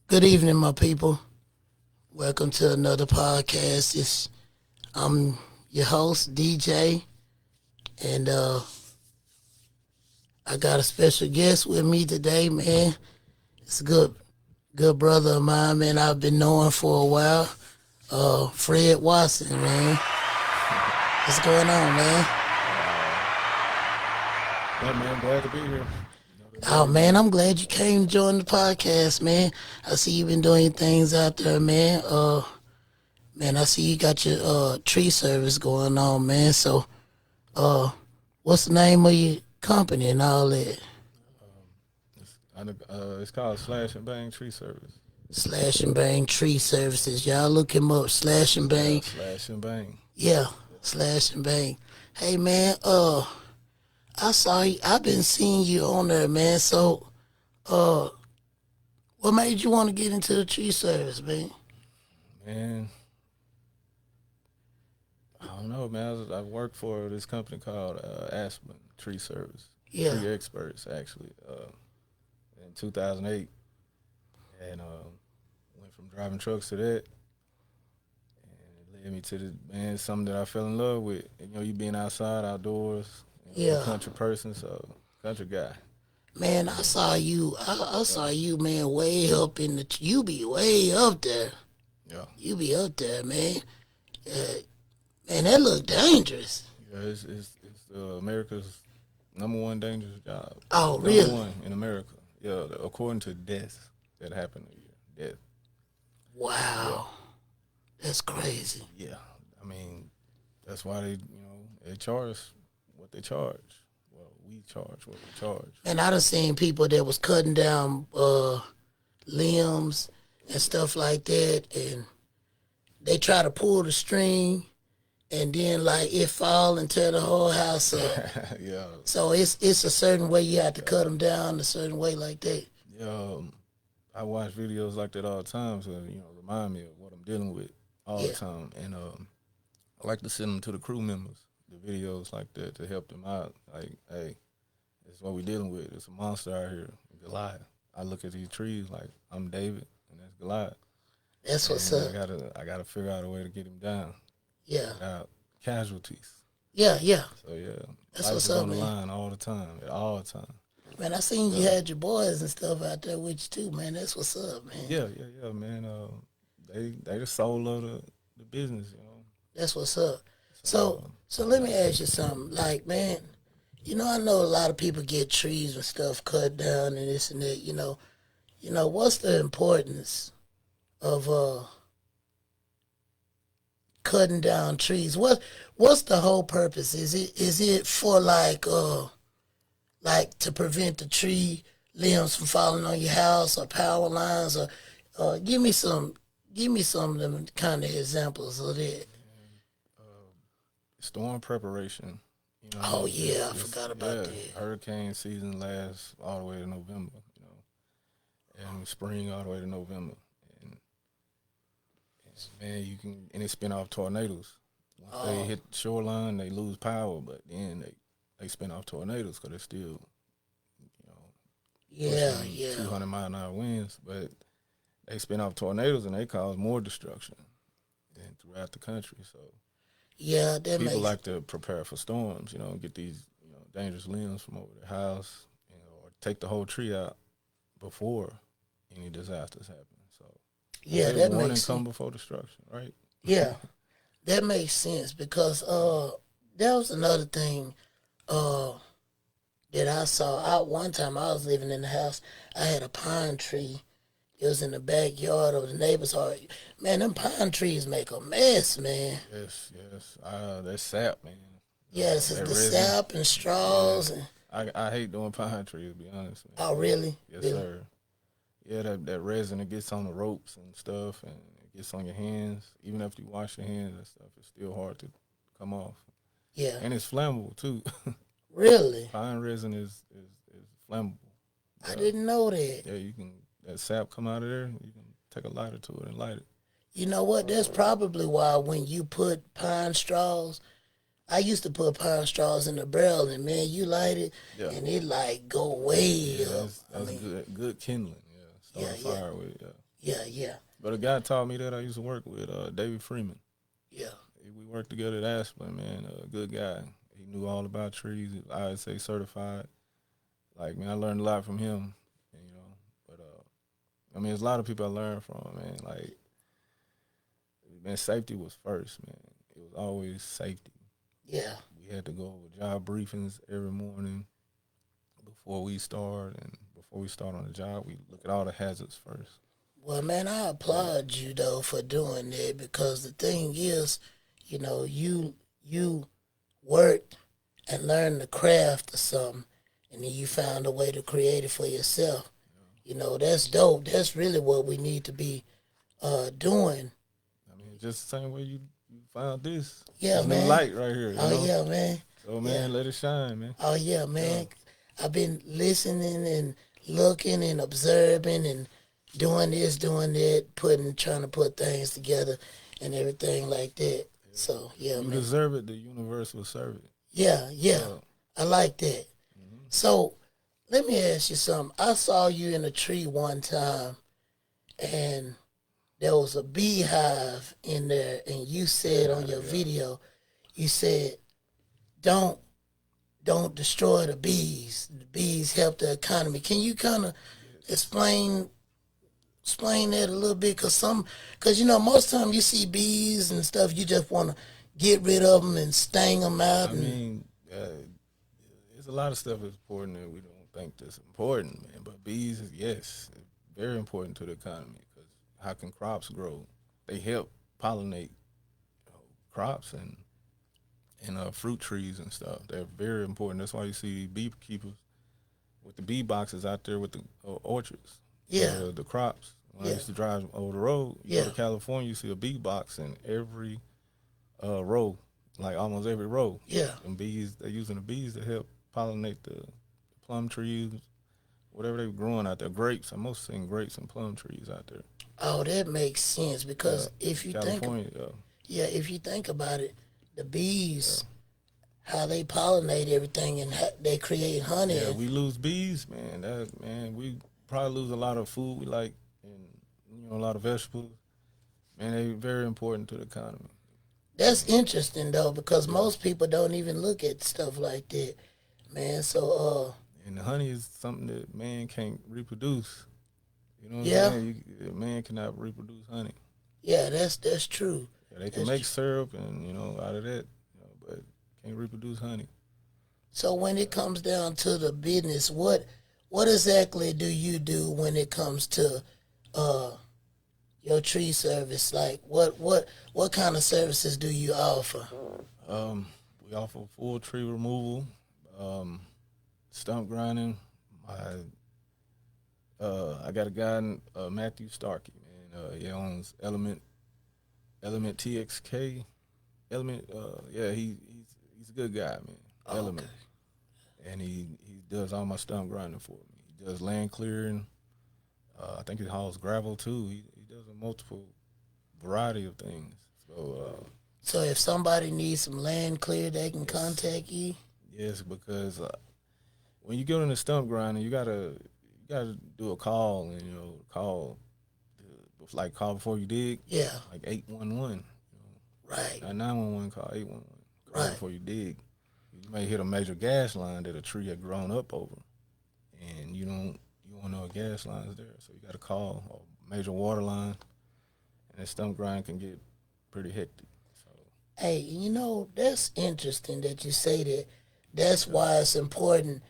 Good evening, my people. Welcome to another podcast. I'm your host, DJ, and I got a special guest with me today, man. It's a good brother of mine, man. I've been knowing for a while. Fred Watson, man. What's going on, man? Yeah, man, glad to be here. Oh man, I'm glad you came to join the podcast, man. I see you been doing things out there, man. Man, I see you got your tree service going on, man. So, uh, what's the name of your company and all that? It's called Slash and Bang Tree Service. Slash and Bang Tree Services. Y'all look him up. Slash and Yeah, Bang. Slash and Bang. Yeah, Slash and Bang. Hey man, I saw you. I've been seeing you on there, man. So, uh, what made you want to get into the tree service, man? Man, I don't know, man. I worked for this company called Aspen Tree Service. Yeah. Tree Experts, actually, in 2008. And went from driving trucks to that. And it led me to man, something that I fell in love with. You know, you being outside, outdoors, Yeah. a country person, so country guy. Man, I saw you. I saw you, man, way up in the. You be way up there. Yeah. You be up there, man. Man, that look dangerous. Yeah, it's America's number one dangerous job. Oh, Number really? one in America. Yeah, according to deaths that happen a year. Death. Wow, that's crazy. Yeah. I mean, that's why they charge what they charge. Well, we charge what we charge. And I done seen people that was cutting down limbs and stuff like that, and they try to pull the string, and then like it fall and tear the whole house up. Yeah. So it's a certain way you have to cut them down a certain way like that. Yeah. I watch videos like that all the time, so remind me of what I'm dealing with all the time, and I like to send them to the crew members, the videos like that to help them out. Like, hey, this is what we're dealing with. It's a monster out here, Goliath. I look at these trees like I'm David, and that's Goliath. That's what's And up. I gotta figure out a way to get him down Yeah, without casualties. yeah. So yeah, That's life what's is up, on the man. line all the time, at all the time. Man, I seen you had your boys and stuff out there with you too, man. That's what's up, man. Yeah, man. They the soul of the business, That's what's up. So let me ask you something. Like, man, I know a lot of people get trees and stuff cut down and this and that. What's the importance of cutting down trees? What's the whole purpose? Is it for like to prevent the tree limbs from falling on your house or power lines or give me some of them kind of examples of that. Storm preparation. Oh yeah, I forgot about that. Hurricane season lasts all the way to November, and spring all the way to November, and man, it spin off tornadoes. Once they hit the shoreline, they lose power, but then they spin off tornadoes because they're still, Yeah, pushing yeah. 200-mile-an-hour winds, but they spin off tornadoes and they cause more destruction than throughout the country. So Yeah, that people makes like to prepare for storms, get these dangerous limbs from over their house, or take the whole tree out before any disasters happen. So yeah, let that warning makes come sense. before destruction, right? Yeah, that makes sense because that was another thing that I saw. One time I was living in the house, I had a pine tree. It was in the backyard of the neighbor's house. Man, them pine trees make a mess, man. Yes. That's sap, man. Yes, That it's the resin. sap and straws. And, I hate doing pine trees, to be honest. Man. oh, really? Yes, Really? sir. Yeah, that resin, it gets on the ropes and stuff, and it gets on your hands. Even after you wash your hands and stuff, it's still hard to come off. Yeah. And it's flammable, too. Really? Pine resin is flammable. I didn't know that. Yeah, that sap come out of there, you can take a lighter to it and light it. You know what? That's probably why when you put pine straws, I used to put pine straws in the barrel, and man, you light it, Yeah. and it like go way Yeah, up. that's good kindling. Yeah, start Yeah, a yeah. fire with. Yeah. Yeah. But a guy taught me that I used to work with, David Freeman. Yeah. We worked together at Aspen, man. A good guy. He knew all about trees. I would say certified. Like, man, I learned a lot from him. You know, but I mean, there's a lot of people I learned from, man. Like, man, safety was first, man. It was always safety. Yeah. We had to go over job briefings every morning before we start, and before we start on the job, we look at all the hazards first. Well, man, I applaud you though for doing that because the thing is, you worked and learned the craft of something, and then you found a way to create it for yourself. That's dope. That's really what we need to be doing. I mean, just the same way you found this. Yeah, this man. New light right here. Oh, yeah, man. So, man, let it shine, man. Oh, yeah, man. I've been listening and looking and observing and doing this, doing that, trying to put things together and everything like that. So, yeah, you man. You deserve it. The universe will serve it. Yeah. I like that. Mm-hmm. So, let me ask you something. I saw you in a tree one time, and there was a beehive in there, and you said on your video, you said, don't destroy the bees. The bees help the economy. Can you kind of explain that a little bit? Because most time you see bees and stuff, you just want to get rid of them and sting them out. I mean, there's a lot of stuff that's important that we don't think that's important, man. But bees, yes, very important to the economy because how can crops grow? They help pollinate crops and fruit trees and stuff. They're very important. That's why you see beekeepers with the bee boxes out there with the orchards. Yeah. The crops. When I used to drive over the road, you go to California, you see a bee box in every row, like almost every row. Yeah. And bees, they're using the bees to help pollinate the plum trees, whatever they're growing out there. Grapes. I'm mostly seeing grapes and plum trees out there. Oh, that makes sense because if you California, if you think about it, the bees, how they pollinate everything and they create honey. Yeah, we lose bees, man. We probably lose a lot of food we like, and a lot of vegetables. Man, they're very important to the economy. That's interesting though, because most people don't even look at stuff like that, man. So, and the honey is something that man can't reproduce. You know what I'm saying? Man cannot reproduce honey. Yeah, that's true. Yeah, they can make syrup and out of that, but can't reproduce honey. So when it comes down to the business, what exactly do you do when it comes to your tree service? Like what kind of services do you offer? We offer full tree removal, stump grinding. I got a guy, Matthew Starkey, man. He owns Element TXK. Element, he's a good guy, man. Element. And he does all my stump grinding for me. He does land clearing. I think he hauls gravel too. He does a multiple variety of things. So if somebody needs some land cleared, they can contact you? Yes, because when you go in the stump grinding, you gotta do a call and call before you dig. Yeah. Like 811. Right. Not 911, call 811. Right. Before you dig. You may hit a major gas line that a tree had grown up over, and you don't know a gas line is there, so you got to call a major water line, and that stump grind can get pretty hectic. So. Hey, that's interesting that you say that. That's why it's important.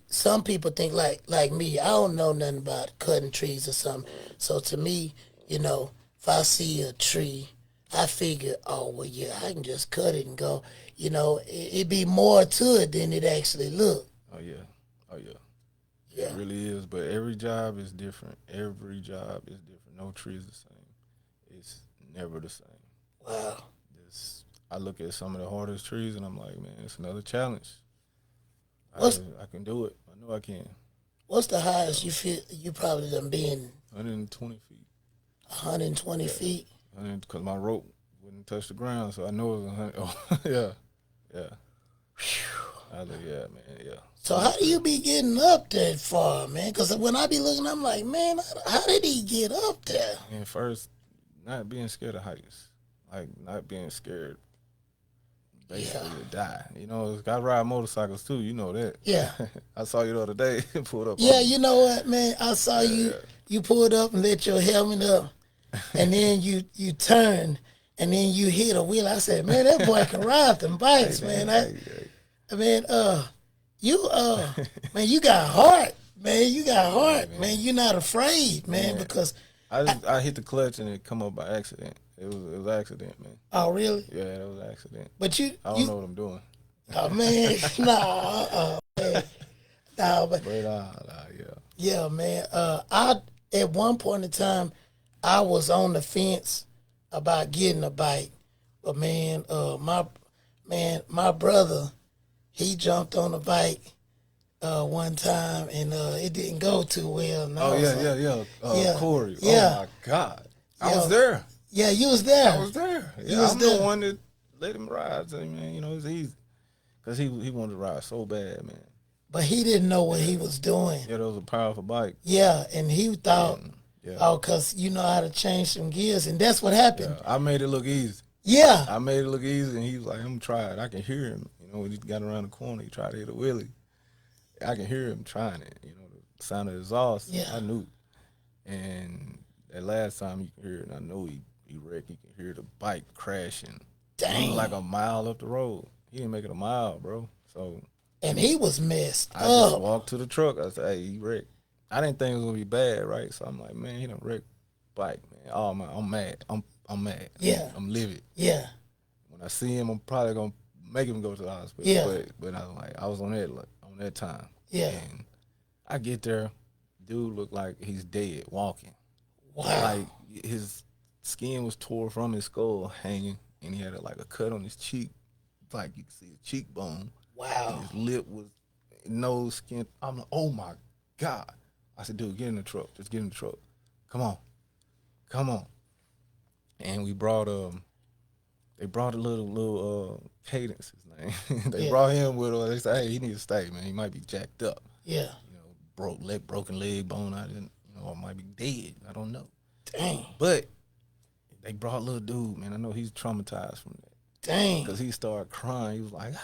Some people think like me, I don't know nothing about cutting trees or something. So to me, if I see a tree, I figure, oh, well, yeah, I can just cut it and go. It'd be more to it than it actually look. Oh, yeah. Yeah. It really is, but every job is different. Every job is different. No tree is the same. It's never the same. Wow. I look at some of the hardest trees, and I'm like, man, it's another challenge. I can do it. I know I can. What's the highest you feel you probably done been? 120 feet. 120 feet? Because my rope wouldn't touch the ground, so I know it was 100. Oh, yeah. Whew. Yeah, man, yeah. So how do you be getting up that far, man? Because when I be looking, I'm like, man, how did he get up there? And first, not being scared of heights, like not being scared basically to die. You know, I ride motorcycles too. You know that. Yeah. I saw you the other day pulled up. Yeah, you know what, man? I saw you. You pulled up and let your helmet up, and then you turn, and then you hit a wheel. I said, man, that boy can ride them bikes, man. Man, you man, you got heart, man. You got heart, man. You're not afraid, man, because I hit the clutch and it come up by accident. It was accident, man. Oh, really? Yeah, it was accident. But I don't know what I'm doing. Oh man, man. No, but yeah. Yeah, man. I at one point in time, I was on the fence about getting a bike, but man, my brother, he jumped on a bike one time and it didn't go too well. And yeah. Corey. Yeah. Oh my God, I was there. Yeah, you was there. I was there. Yeah, I'm the one that let him ride. So, man, you know, it's easy because he wanted to ride so bad, man. But he didn't know what he was doing. Yeah, that was a powerful bike. Yeah, and he thought, because you know how to change some gears, and that's what happened. Yeah, I made it look easy. Yeah. I made it look easy, and he was like, I'm going to try it. I can hear him. You know, when he got around the corner, he tried to hit a wheelie. I can hear him trying it. You know, the sound of the exhaust, I knew. And that last time you could hear it, and I know he wrecked. You can hear the bike crashing. Dang. Like a mile up the road. He didn't make it a mile, bro. So... And he was messed up. I just walked to the truck. I said, hey, he wrecked. I didn't think it was going to be bad, right? So I'm like, man, he done wrecked bike, man. Oh, man, I'm mad. I'm mad. Yeah. I'm livid. Yeah. When I see him, I'm probably going to make him go to the hospital. Yeah. But I was like, I was on that time. Yeah. And I get there, dude looked like he's dead, walking. Wow. Like his skin was tore from his skull hanging, and he had a cut on his cheek. Like you could see his cheekbone. Wow. His lip was nose skin. I'm like, oh my God. I said, dude, get in the truck. Just get in the truck. Come on. And we brought they brought a little Cadence, his name. They brought him with us. They said, hey, he needs to stay, man. He might be jacked up. Yeah. You know, broken leg bone. I didn't, or might be dead. I don't know. Dang. But they brought little dude, man. I know he's traumatized from that. Dang. Because he started crying. He was like,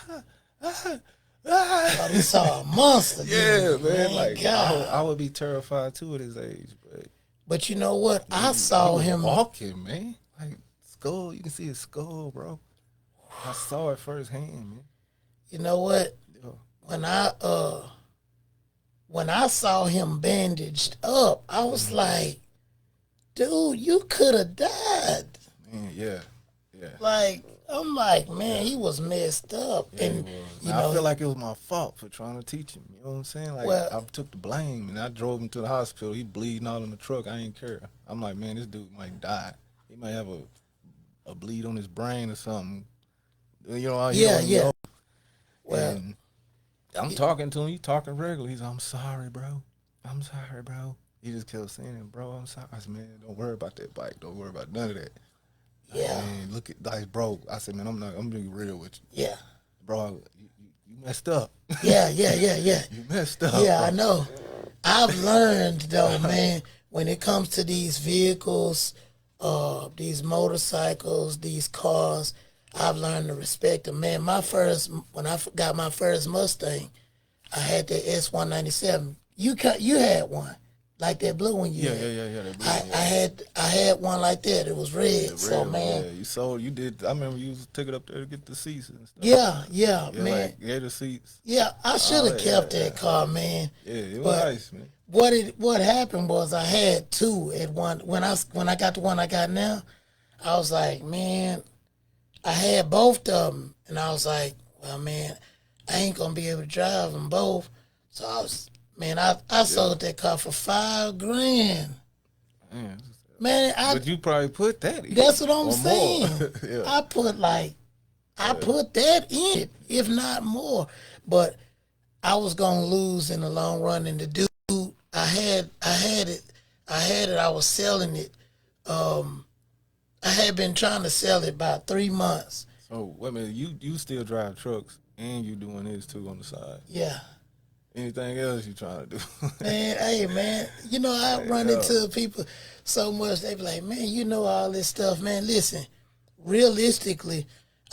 Thought he saw a monster. Yeah, man. Like, God. I would be terrified too at his age. But you know what? I saw him walking, man. Like, skull. You can see his skull, bro. I saw it firsthand, man. You know what? Yeah. When I saw him bandaged up, I was like, dude, you could have died. Man, yeah. Like, I'm like, man, he was messed up. Yeah, and you know, I feel like it was my fault for trying to teach him. You know what I'm saying? Like, I took the blame, and I drove him to the hospital. He bleeding all in the truck. I ain't care. I'm like, man, this dude might die. He might have a bleed on his brain or something. You know, yeah. Well, and I'm talking to him. He talking regular. He's like, I'm sorry, bro. He just kept saying, bro, I'm sorry. I said, man, don't worry about that bike. Don't worry about none of that. Yeah. Man, look at, like, bro. I said, man, I'm being real with you. Yeah. Bro, you messed up. Yeah. You messed up. Yeah, bro. I know. I've learned though, man, when it comes to these vehicles, these motorcycles, these cars, I've learned to respect them. Man, when I got my first Mustang, I had the S197. You had one. Like that blue one you had. Yeah. That blue I had one like that. It was red. So man. Yeah, you did. I remember you took it up there to get the seats and stuff. Yeah, man. Like, the seats. Yeah, I should have kept that car, man. Yeah, it was nice, man. What happened was I had two at one. When I got the one I got now, I was like, man, I had both of them, and I was like, well, man, I ain't gonna be able to drive them both. So I sold that car for $5,000. Man, but you probably put that in. That's what I'm saying. Yeah. I put that in it, if not more. But I was gonna lose in the long run. And the dude, I had it. I was selling it. I had been trying to sell it about 3 months. So wait a minute, you still drive trucks and you doing this too on the side. Yeah. Anything else you trying to do? Man, hey, man, you know, I run into people so much, they be like, man, you know all this stuff. Man, listen, realistically,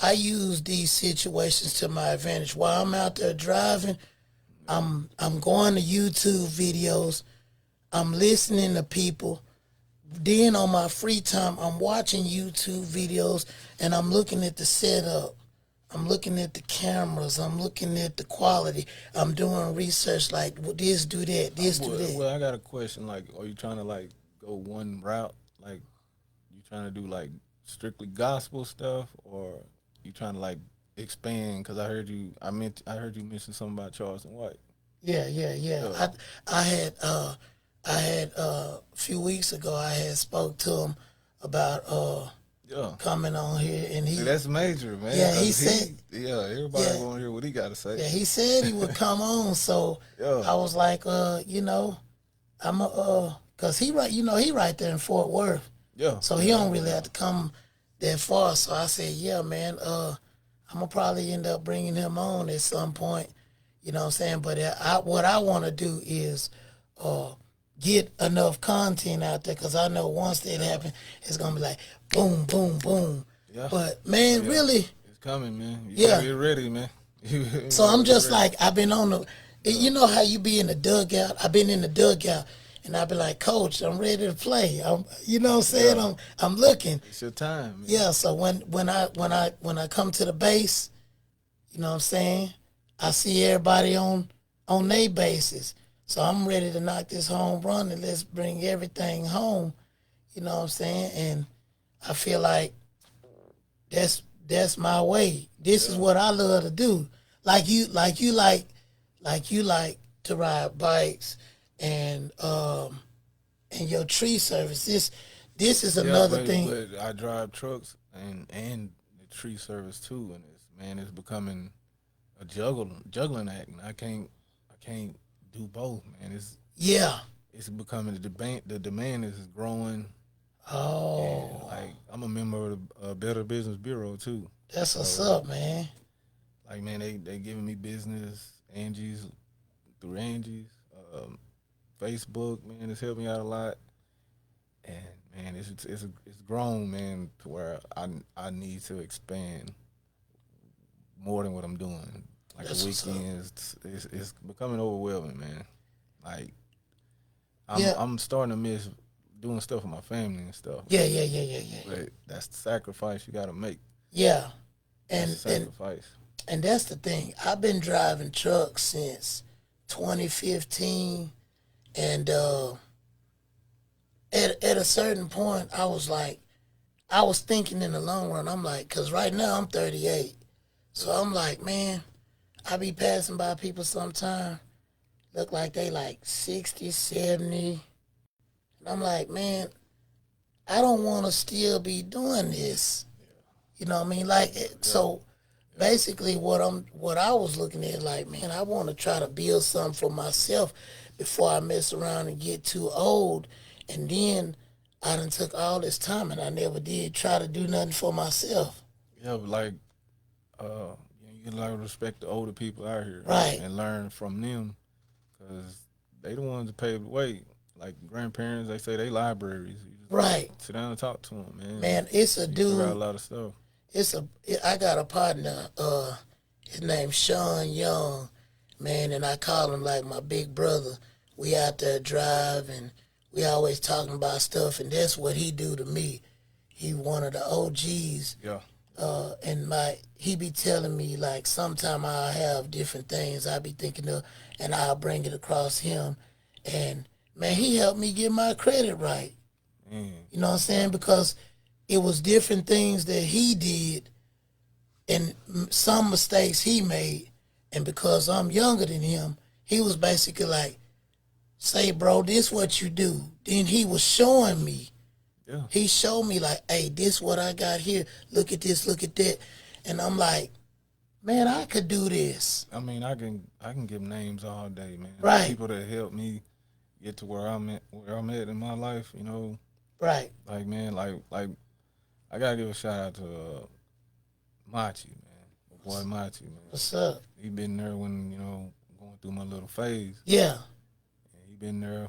I use these situations to my advantage. While I'm out there driving, I'm going to YouTube videos, I'm listening to people. Then on my free time, I'm watching YouTube videos and I'm looking at the setup. I'm looking at the cameras. I'm looking at the quality. I'm doing research like well, this, do that, this, do that. Well, I got a question. Like, are you trying to like go one route? Like, you trying to do like strictly gospel stuff, or you trying to like expand? Because I heard you mention something about Charleston White. Yeah, yeah, yeah. Yeah, I had a few weeks ago. I had spoke to him about yeah. coming on here, and See, that's major, man. yeah, he 'Cause said, yeah, everybody yeah, want to hear what he got to say. yeah, he said he would come on. So Yeah, I was like, you know, I'm cause he right, you know, he right there in Fort Worth, yeah, so he yeah, don't really have to come that far. So I said, yeah, man, I'm gonna probably end up bringing him on at some point. You know what I'm saying? But what I want to do is uh, get enough content out there because I know once that happens, it's gonna be like boom, boom, boom. yeah. But Oh, man, yeah. really, It's coming, man. You yeah. gotta get ready, man. So I'm just like I've been on the. You know how you be in the dugout? I've been in the dugout, and I be like, Coach, I'm ready to play. You know what I'm saying? Yeah. I'm looking. It's your time, man. Yeah. So when I come to the base, you know what I'm saying? I see everybody on their bases. So I'm ready to knock this home run and let's bring everything home. You know what I'm saying? And I feel like that's my way. This is what I love to do. Like you like to ride bikes and your tree service. This is another thing. But I drive trucks and the tree service too, and it's becoming a juggling act. And I can't do both, man. Yeah. It's becoming the demand is growing. Oh, And like I'm a member of the Better Business Bureau too. that's what's So up, man. like man, they giving me business, through Angie's, Facebook, man, it's helped me out a lot. And man, it's grown, man, to where I need to expand more than what I'm doing. Like That's the what's up. weekends, it's becoming overwhelming, man. Like Yeah. I'm starting to miss doing stuff with my family and stuff. Yeah. But that's the sacrifice you got to make. Yeah. That's the And sacrifice. and that's the thing. I've been driving trucks since 2015, and at a certain point, I was like, I was thinking in the long run. I'm like, cause right now I'm 38, so I'm like, man, I be passing by people sometime, look like they like 60, 70. And I'm like, man, I don't want to still be doing this. You know what I mean? Like, so basically, what I was looking at, like, man, I want to try to build something for myself before I mess around and get too old, and then I done took all this time and I never did try to do nothing for myself. Yeah, but like you gotta like respect the older people out here, Right. and learn from them, cause they the ones that paved the way. Like grandparents, they say they libraries. You just Right, sit down and talk to them, man. man. It's a You figure out a dude. lot of stuff. I got a partner. His name's Sean Young, man, and I call him like my big brother. We out there driving. We always talking about stuff, and that's what he do to me. He one of the OGs, Yeah, and he be telling me like sometime I'll have different things I be thinking of, and I'll bring it across him, and man, he helped me get my credit right. man. You know what I'm saying? Because it was different things that he did and some mistakes he made, and because I'm younger than him, he was basically like, say, bro, this what you do. Then he was showing me. Yeah, He showed me like, hey, this what I got here. Look at this, look at that. And I'm like, man, I could do this. I mean, I can give names all day, man. Right. People that helped me get to where I'm at in my life. You know, Right. like man, like I gotta give a shout out to Machi, man. boy Monty, man. What's up? He been there when, going through my little phase. Yeah. And he been there,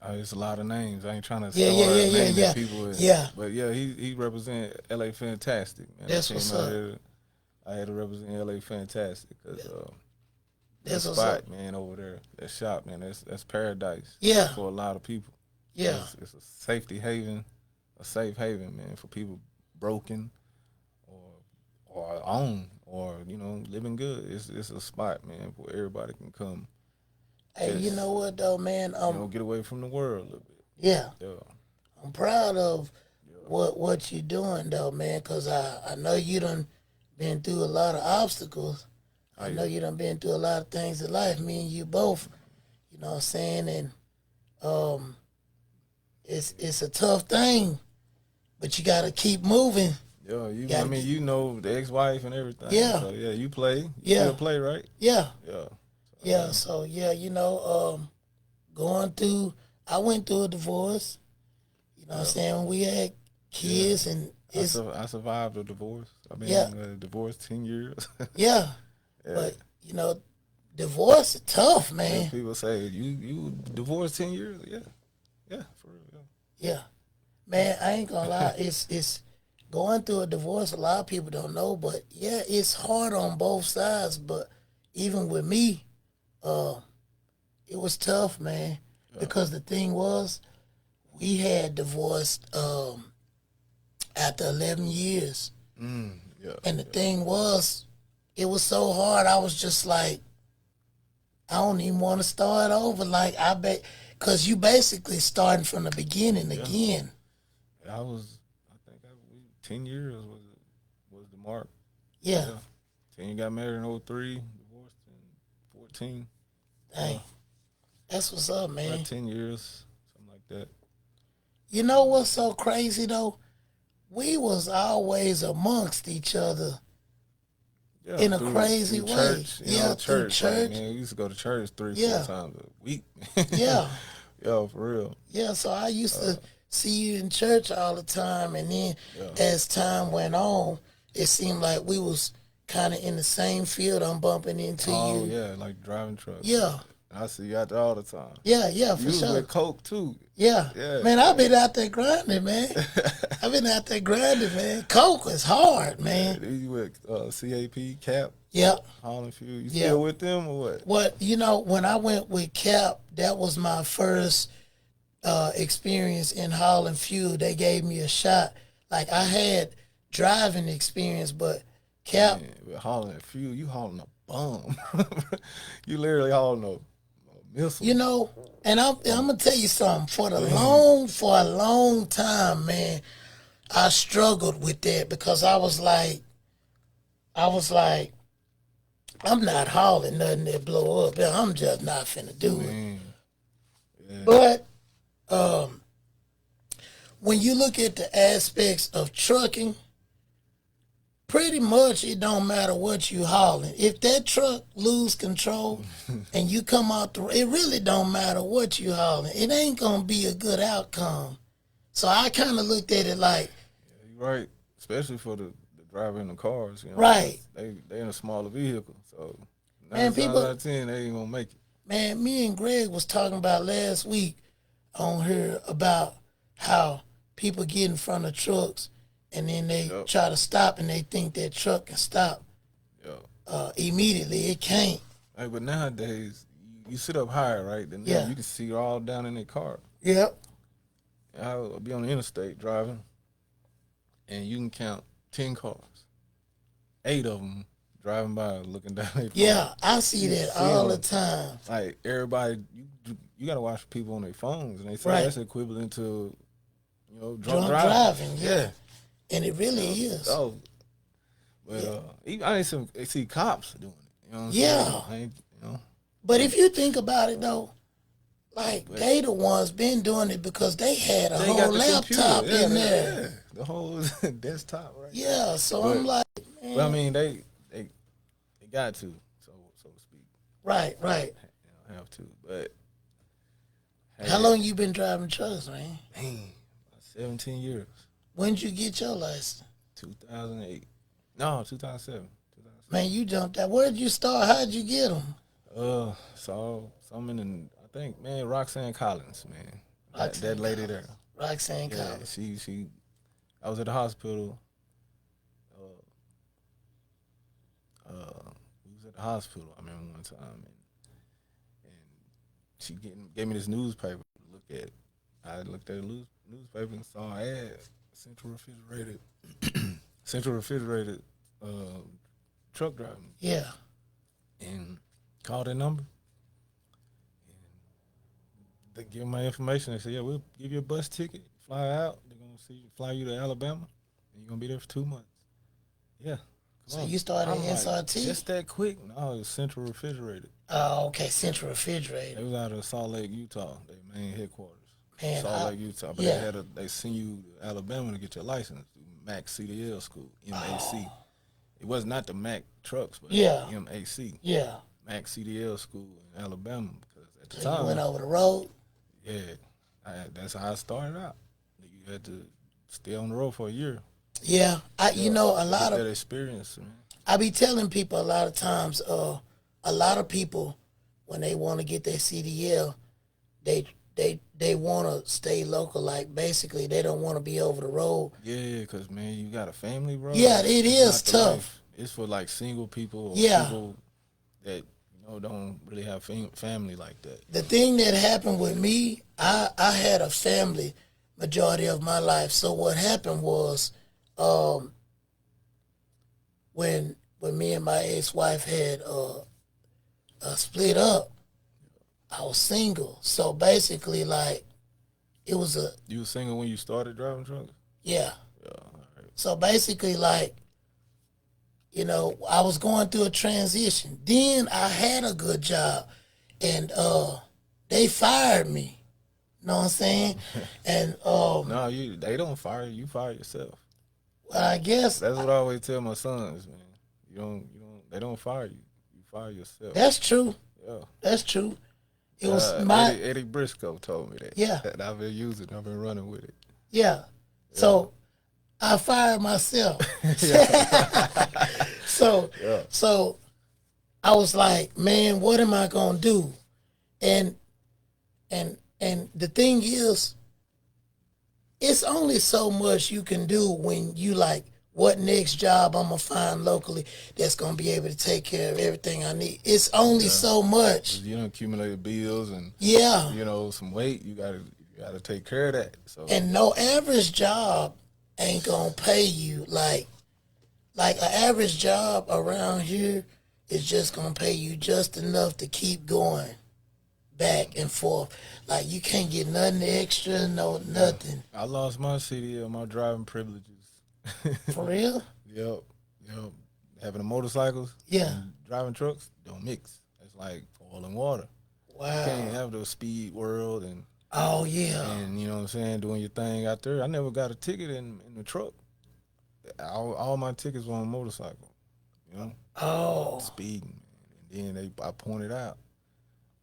it's a lot of names. I ain't trying to Yeah, start naming yeah. people. Yeah. But yeah, he represent LA Fantastic, man. That's what's up. I had to represent LA Fantastic because that That's what's spot, up. man, over there, that shop, man, that's paradise. Yeah. For a lot of people. Yeah. It's a safety haven, a safe haven, man, for people broken or own or living good. It's a spot, man, where everybody can come. Hey, you know what though, man? Get away from the world a little bit. Yeah. Yeah. I'm proud of what you're doing though, man, because I know you done been through a lot of obstacles. I know you done been through a lot of things in life. Me and you both, you know what I'm saying? And it's a tough thing, but you gotta keep moving. Yeah, the ex-wife and everything. Yeah. So yeah, you play. Yeah. Still play, right? Yeah. Yeah. Yeah, so yeah, I went through a divorce. You know what I'm saying? We had kids and I survived a divorce. I've been divorced 10 years. Yeah. But divorce is tough, man. Yeah, people say you divorced 10 years. Yeah. Yeah, for real. Yeah. Man, I ain't gonna lie, it's going through a divorce, a lot of people don't know, but yeah, it's hard on both sides. But even with me, it was tough, man, because the thing was, we had divorced after 11 years. And the thing was, it was so hard, I was just like, I don't even want to start over. Like, I bet, because you basically starting from the beginning again. I think 10 years was the mark. Yeah. 10 got married in 03, divorced in 14. Dang. That's what's up, man. About 10 years, something like that. You know what's so crazy, though? We was always amongst each other in a crazy way. Church, through church. Like, man, we used to go to church 3-4 times a week. Yeah. Yeah, for real. Yeah, so I used to see you in church all the time, and then as time went on, it seemed like we was kind of in the same field. I'm bumping into you. Oh, yeah, like driving trucks. Yeah. I see you out there all the time. Yeah, for you sure. You with Coke, too. Yeah. Man, I've been out there grinding, man. Coke is hard, man. You with CAP, Cap? Yep. Holland Fuel. You still with them or what? Well, when I went with Cap, that was my first experience in Holland Fuel. They gave me a shot. Like, I had driving experience, but Cap. Man, with Holland Fuel, you hauling a bomb. You literally hauling a missile. And I'm gonna tell you something. For a long time, man, I struggled with that because I was like, I'm not hauling nothing that blow up. I'm just not finna do it. Yeah. But when you look at the aspects of trucking, pretty much it don't matter what you hauling. If that truck lose control and you come out it really don't matter what you hauling. It ain't gonna be a good outcome. So I kind of looked at it like, you're right, especially for the driver in the cars. Right. They in a smaller vehicle, so 9 man, times out of 10 they ain't gonna make it. Man, me and Greg was talking about last week on here about how people get in front of trucks and then they try to stop and they think that truck can stop immediately. It can't. Hey, but nowadays, you sit up higher, right? Then you can see all down in their car. Yep. I'll be on the interstate driving, and you can count 10 cars. 8 of them driving by looking down their phone. Yeah, I see that all the time. Like, everybody, you got to watch people on their phones, and they say that's equivalent to, drunk driving. Yeah. And it really is. Oh, but I see cops doing it. You know what I'm saying? But if you think about it though, like they the ones been doing it because they had a whole laptop in there. Yeah, the whole desktop, right? Yeah, so I'm like, man. Well, I mean, they got to, so to speak. Right. Have to, but. How long you been driving trucks, man? Man, about 17 years. When did you get your license? 2008. No, 2007. Man, you jumped out. Where did you start? How did you get them? So some in I think, man, Roxanne Collins, man. That Roxanne lady Collins. there. Roxanne Yeah, Collins. she I was at the hospital. We was at the hospital, I remember one time, and she gave me this newspaper to look at. I looked at the newspaper and saw an ad, central refrigerated, central refrigerated truck driving, Yeah. and called that number. They give my information. They said, "Yeah, we'll give you a bus ticket, fly out. They're gonna fly you to Alabama, and you're gonna be there for 2 months." Yeah, come So on. you started I'm at like, SRT? just that quick? No, it was Central Refrigerated. Oh, okay. Central They Refrigerator. was out of Salt Lake, Utah. Their main headquarters, Man, Salt Lake, Utah. But yeah. they send you to Alabama to get your license. Mac CDL school, MAC. It was not the Mac trucks, but Yeah. MAC, Yeah. Mac CDL school in Alabama. Because at the So you time, went over the road? yeah, that's how I started out. You had to stay on the road for a year. Yeah. You know, a lot Get of that experience, man. I be telling people a lot of times, a lot of people when they want to get their CDL, they want to stay local. Like basically, they don't want to be over the road. Yeah, because, man, you got a family, bro. Yeah, it It's is not the tough. life. It's for like single people or Yeah. people that don't really have family like that. The thing that happened with me, I had a family majority of my life. So what happened was, when me and my ex-wife had split up, I was single. So basically, like, it was You were single when you started driving trucks? yeah. Yeah, all right. So basically, like, you know, I was going through a transition. Then I had a good job, and they fired me. You know what I'm saying? And No, they don't fire you. You fire yourself. well, I guess That's what I always tell my sons, man. They don't fire you. You fire yourself. that's true. Yeah. That's true. It was my Eddie Briscoe told me that. Yeah. And I've been using it. I've been running with it. yeah. So I fired myself. So Yeah. so I was like, man, what am I gonna do? And the thing is, it's only so much you can do when you like, what next job I'm gonna find locally that's gonna be able to take care of everything I need. It's only so much. You don't accumulate bills and Yeah. some weight. You gotta take care of that. So And no average job ain't gonna pay you like an average job around here is just gonna pay you just enough to keep going back and forth. Like you can't get nothing extra, no nothing. I lost my CDL, my driving privileges. For real? Yep. Having the motorcycles, Yeah. and driving trucks don't mix. It's like oil and water. You Wow. can't have the speed world and Oh yeah. you know what I'm saying, doing your thing out there. I never got a ticket in the truck. All my tickets were on a motorcycle. You know, Oh. speeding. And then I pointed out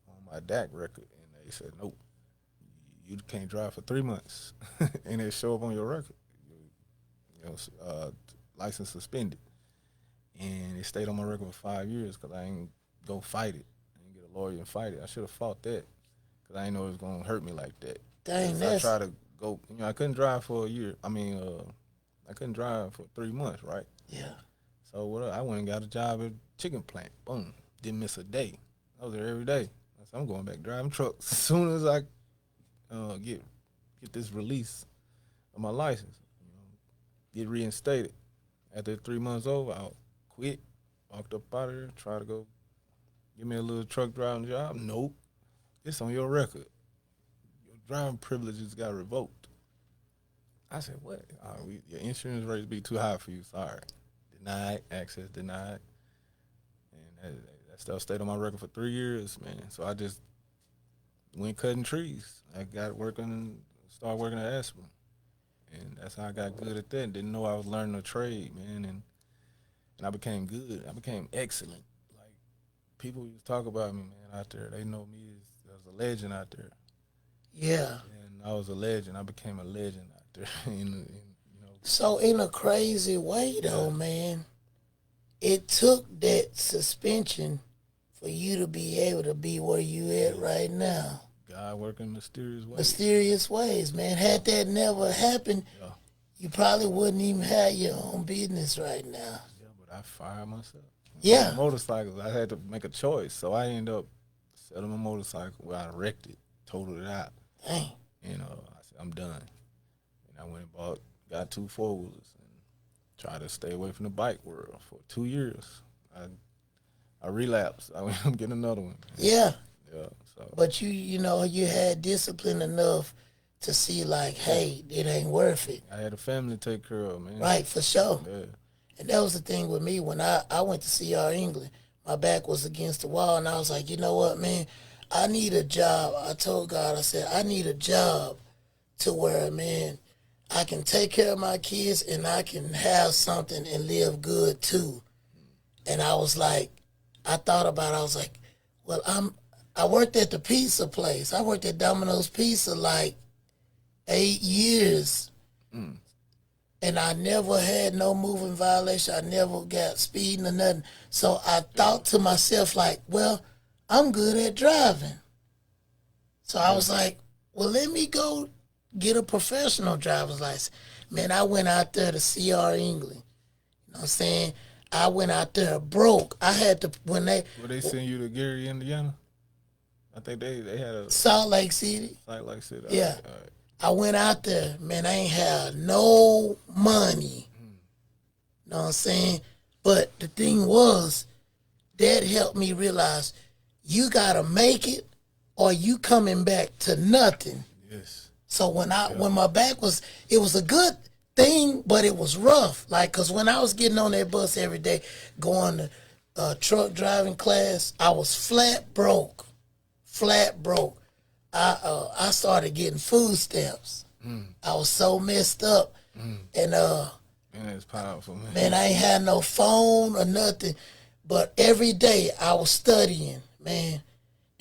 on my DAC record, and they said, nope, you can't drive for 3 months, and it show up on your record. License suspended, and it stayed on my record for 5 years because I ain't go fight it. I didn't get a lawyer and fight it. I should have fought that because I didn't know it was gonna hurt me like that. Dang, 'Cause I that's tried to go. I couldn't drive for a year. I couldn't drive for 3 months, right? yeah. So I went and got a job at a chicken plant. Boom, didn't miss a day. I was there every day. I said, I'm going back driving trucks as soon as I get this release of my license. Get reinstated. After 3 months over, I quit, walked up out of there, tried to go give me a little truck driving job. Nope. It's on your record. Your driving privileges got revoked. I said, what? Your insurance rates be too high for you. Sorry. Denied. Access denied. And that stuff stayed on my record for 3 years, man. So I just went cutting trees. I got started working at Aspen. And that's how I got good at that. Didn't know I was learning a trade, man. And I became good. I became excellent. Like, people used to talk about me, man, out there. They know me as a legend out there. Yeah. And I was a legend. I became a legend out there. So in a crazy way though, man, it took that suspension for you to be able to be where you at right now. God working mysterious ways. Mysterious ways, man. Had that never happened, Yeah. you probably wouldn't even have your own business right now. Yeah, but I fired myself. Yeah. Motorcycles, I had to make a choice. So I ended up selling my motorcycle where I wrecked it, totaled it out. Dang. And I said, I'm done. And I went and got 2 4-wheelers and tried to stay away from the bike world for 2 years. I relapsed. I went, I'm getting another one. Yeah. Yeah. So. But you had discipline enough to see like, hey, it ain't worth it. I had a family to take care of, man. Right, for sure. Yeah. And that was the thing with me when I went to CR England. My back was against the wall, and I was like, you know what, man? I need a job. I told God, I said, I need a job to where, man, I can take care of my kids and I can have something and live good too. And I was like, I thought about it. I was like, well, I worked at the pizza place. I worked at Domino's Pizza like 8 years. And I never had no moving violation. I never got speeding or nothing. So I thought to myself like, well, I'm good at driving. So I was like, well, let me go get a professional driver's license. Man, I went out there to CR England. You know what I'm saying? I went out there broke. I had to, when they... Were they send you to Gary, Indiana? I think they had a... Salt Lake City. Salt Lake City. Yeah. All right. I went out there, man, I ain't had no money. Know what I'm saying? But the thing was, that helped me realize you gotta make it or you coming back to nothing. Yes. So when my back was, it was a good thing, but it was rough. Like, cause when I was getting on that bus every day, going to truck driving class, I was flat broke. I started getting food stamps. I was so messed up. And Man, it's powerful, man. man, I ain't had no phone or nothing. But every day I was studying, man.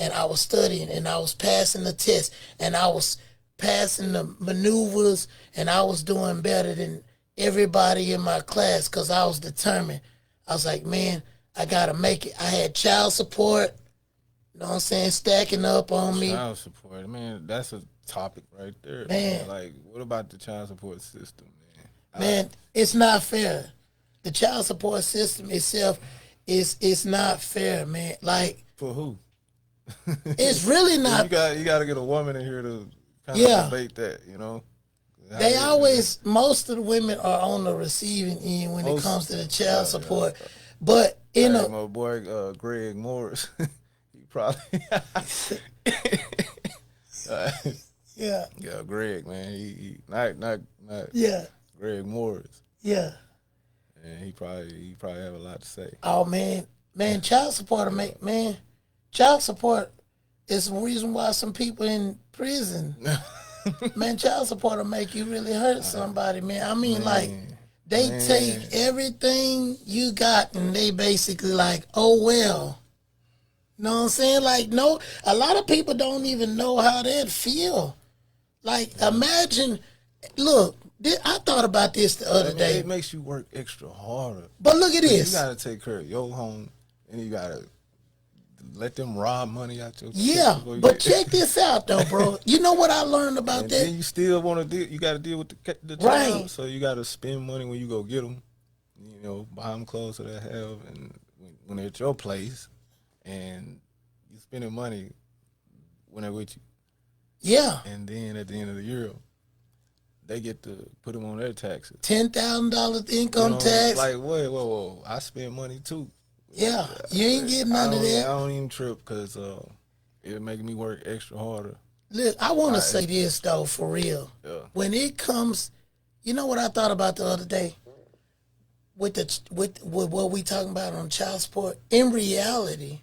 And I was studying and I was passing the test and I was passing the maneuvers and I was doing better than everybody in my class because I was determined. I was like, man, I gotta make it. I had child support, you know what I'm saying, stacking up on me. Child support, man, that's a topic right there. Man. Like, what about the child support system, man? Man, it's not fair. The child support system itself is not fair, man. Like, For who? it's really not. You got to get a woman in here to kind Yeah. of debate that, you know? They always, most of the women are on the receiving end when it Most- comes to the child support. But, you Hey, know, my boy Greg Morris, he probably... yeah, Yeah, Greg, man. He not yeah, Greg Morris. yeah. And he probably have a lot to say. Oh, man, child support will make, man, child support is the reason why some people in prison, man, child support will make you really hurt somebody, man. I mean, like, they take everything you got and they basically like, oh, well. You know what I'm saying? Like, no, a lot of people don't even know how that feel. Like, imagine, look, I thought about this the other day. It makes you work extra harder. But look at You this. got to take care of your home, and you got to let them rob money out your Yeah, before you but get- check this out, though, bro. You know what I learned about And that? then you still want to deal. You got to deal with the child, Right. so you got to spend money when you go get them. You know, buy them clothes that they have, and when they're at your place, and you spending money when they're with you, Yeah, and then at the end of the year, they get to put them on their taxes. $10,000 income You know, tax. Like, whoa, I spend money too. Yeah, you ain't getting none of I that. don't even trip because it make me work extra harder. Look, I want to say this, though, for real. Yeah. When it comes, you know what I thought about the other day? With what we talking about on child support? In reality,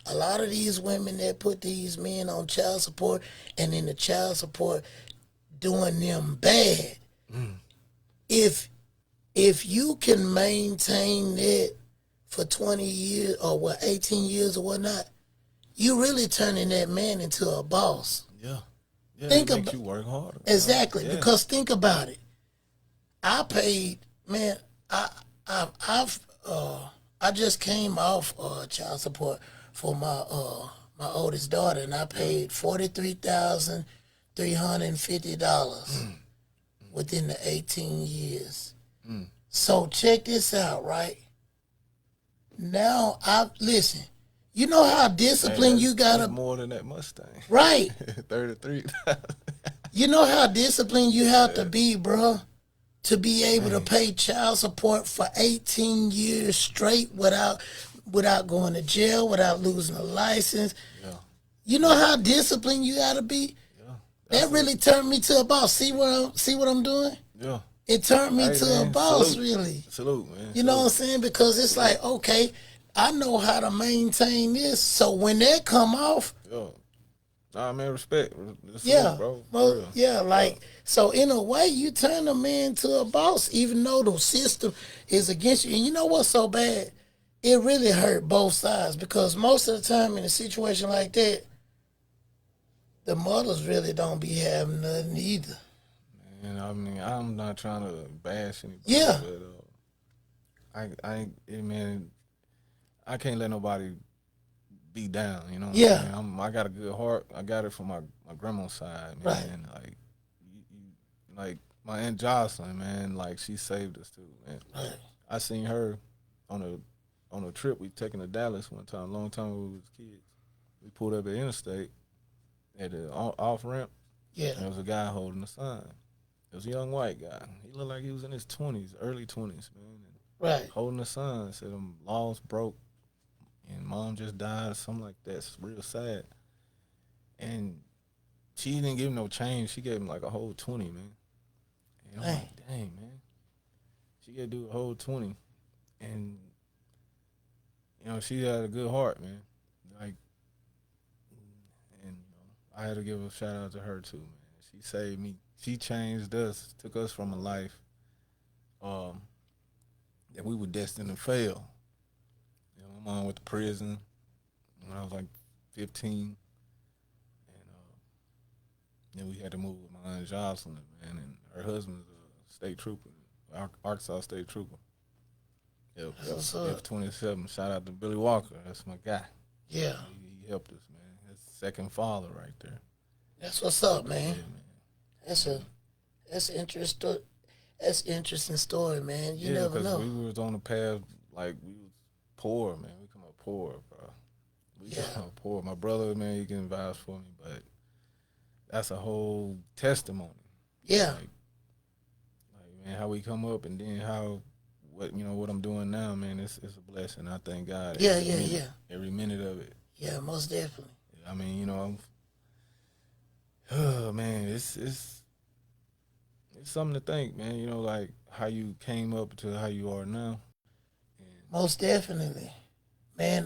a lot of these women that put these men on child support and in the child support doing them bad, if you can maintain it for 20 years or 18 years or whatnot, you really turning that man into a boss. Yeah. Think it makes about- you work harder. Exactly, Yeah. because think about it. I paid, man. I just came off child support for my oldest daughter, and I paid $43,350 within the 18 years. So check this out, right? Now I listen. You know how disciplined you That's gotta, more than that Mustang. right? 33. You know how disciplined you have to be, bruh, to be able to pay child support for 18 years straight without going to jail, without losing a license. Yeah, You know how disciplined you gotta be. yeah, That really turned me to a boss. See what I'm doing? yeah. It turned me Hey, to a man, boss, salute. really. Salute, man. You know what I'm saying? Because it's like, okay, I know how to maintain this. So when that come off, Yeah. Nah, man, respect. Salute, yeah, bro. For well, real. yeah, like so. In a way, you turn a man to a boss, even though the system is against you. And you know what's so bad? It really hurt both sides because most of the time in a situation like that, the mothers really don't be having nothing either. And I mean, I'm not trying to bash anybody, Yeah, but man, I can't let nobody be down. You know what I'm yeah, saying? I got a good heart. I got it from my grandma's side, man. right, And like my aunt Jocelyn, man, like she saved us too, man. right, I seen her on a trip we taken to Dallas one time, long time when we was kids. We pulled up at interstate at the off ramp, yeah, and there was a guy holding a sign. It was a young white guy. He looked like he was in his 20s, early 20s, man. And right, holding a sign said them laws broke and mom just died or something like that. It's real sad. And she didn't give him no change. She gave him like a whole 20, man. And I'm dang, like, dang, man. She got to do a whole 20. And, she had a good heart, man. Like, and I had to give a shout out to her too, man. She saved me. She changed us, took us from a life um, that we were destined to fail. My mom went to prison when I was like 15, and then we had to move with my aunt Jocelyn, man, and her husband's a state trooper, Arkansas State Trooper. Yep, what's up? F-27. Shout out to Billy Walker. That's my guy. Yeah, He helped us, man. That's second father right there. that's what's up, Yeah, man. man. That's an interesting. That's an interesting story, man. You Yeah, never because know. we was on the path, like, we was poor, man. We come up poor, bro. We Yeah. come up poor. My brother, man, he can vouch for me, but that's a whole testimony. Yeah, Like man, how we come up and then what I'm doing now, man, it's a blessing. I thank God yeah, every yeah, minute, yeah, every minute of it. yeah. Most definitely. I mean, oh man, it's something to think, man. Like how you came up to how you are now. And Most definitely, man.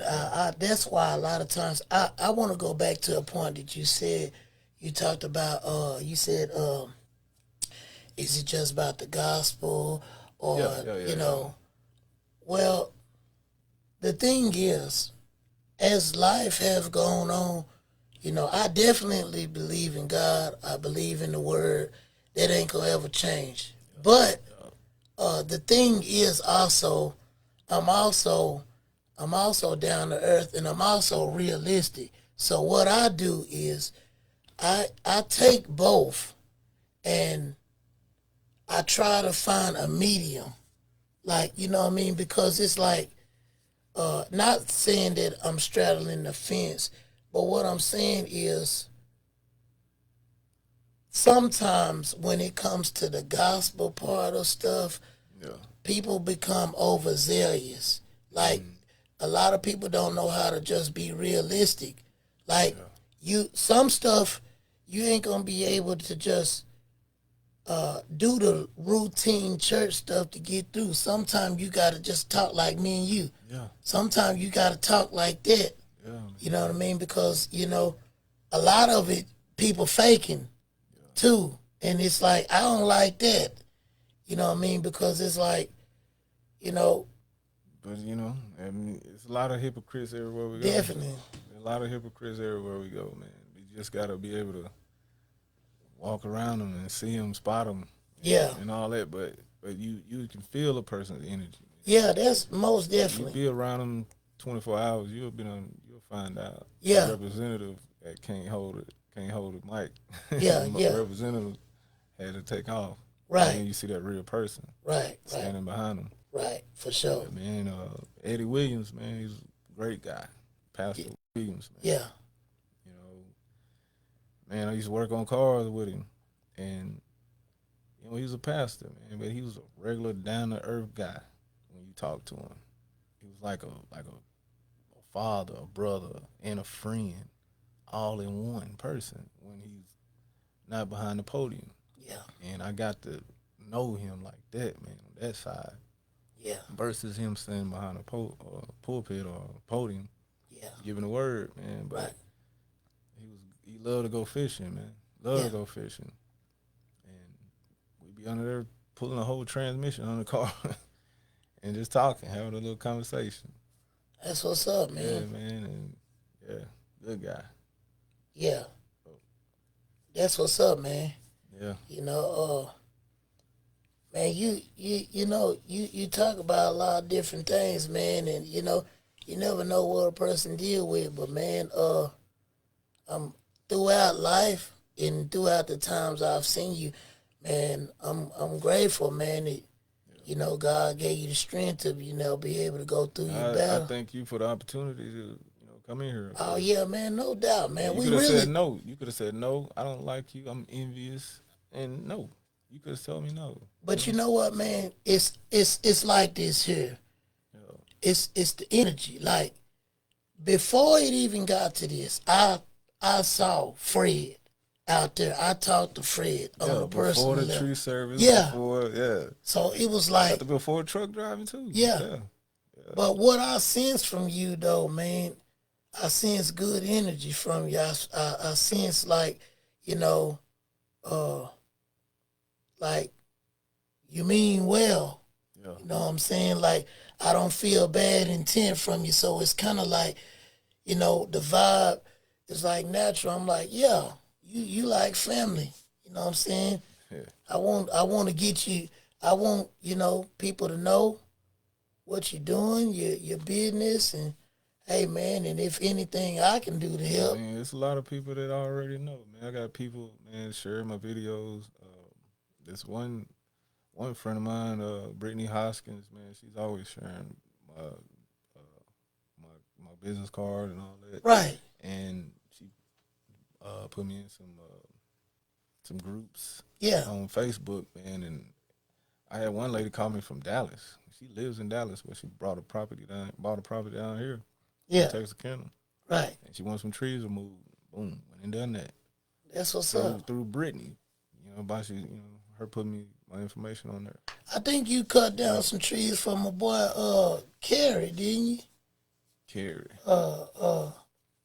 That's why a lot of times I want to go back to a point that you said. You talked about. You said, is it just about the gospel, or yeah. Well, the thing is, as life has gone on, I definitely believe in God. I believe in the Word. That ain't gonna ever change. But the thing is also, I'm also I'm also down to earth and I'm also realistic. So what I do is I take both and I try to find a medium. Like, you know what I mean? Because it's like not saying that I'm straddling the fence, but what I'm saying is sometimes when it comes to the gospel part of stuff, Yeah. people become overzealous. Like a lot of people don't know how to just be realistic. Like some stuff you ain't gonna be able to just do the routine church stuff to get through. Sometimes you gotta just talk like me and you. Yeah. Sometimes you gotta talk like that. Yeah. You know what I mean? Because a lot of it people faking too, and it's like I don't like that. You know what I mean? Because it's like you know But I mean, it's a lot of hypocrites everywhere we go. definitely. A lot of hypocrites everywhere we go, man. We just gotta be able to walk around them and see them, spot them, Yeah. and all that. But you can feel a person's energy. Yeah, that's most You definitely. be around them 24 hours, you'll find out. Yeah, A representative that can't hold a mic. yeah, The yeah. representative had to take off. And Right, then you see that real person right, right, standing behind them. right, for Yeah, sure. man. Eddie Williams, man, he's a great guy. Yeah, Pastor Williams, man. yeah, You know, man, I used to work on cars with him, and he was a pastor, man, but he was a regular down to earth guy. When you talk to him, he was like a father, a brother, and a friend, all in one person. When he's not behind the podium, yeah, and I got to know him like that, man, on that side, yeah, versus him standing behind a pulpit or a podium yeah. giving the word, man. Right. But he loved to go fishing, man. Loved Yeah, to go fishing, and we'd be under there pulling a whole transmission on the car and just talking, having a little conversation. that's what's up, Yeah, man. man, and yeah, good guy. Yeah, that's what's up, man. Yeah, You know, man, you talk about a lot of different things, man, and you never know what a person deal with, but man, throughout life and throughout the times I've seen you, man, I'm grateful, man, that God gave you the strength to be able to go through your I battle. thank you for the opportunity to come in here. Oh 'Cause yeah, man, no doubt, man. you We could have said really, no. You could have said no. I don't like you. I'm envious, and no. You could have told me no. but you know what, man? It's like this here. Yeah. It's the energy. Like before it even got to this, I saw Fred out there. I talked to Fred on Yeah, a before personal the level. tree service, Yeah. yeah, So it was like, before truck driving too. yeah. Yeah, But what I sense from you though, man, I sense good energy from you. I sense like, you know, uh, like you mean well. yeah, You know what I'm saying? Like I don't feel bad intent from you. So it's kind of like, the vibe is like natural. I'm like, yeah, you like family. You know what I'm saying? yeah. I want to get you. I want people to know what you're doing, your business, and hey man, and if anything I can do to I help, mean, it's a lot of people that already know, man. I got people, man, sharing my videos. This one friend of mine, Brittany Hoskins, man, she's always sharing my my business card and all that, right? and she put me in some groups Yeah, on Facebook, man, and I had one lady call me from Dallas. She lives in Dallas, but she bought a property down here in yeah, Texarkana, right. and she wants some trees removed. Boom, went and done that That's what's through up. through Brittany. By her putting me my information on there. I think you cut down some trees for my boy Carrie, didn't you? Carrie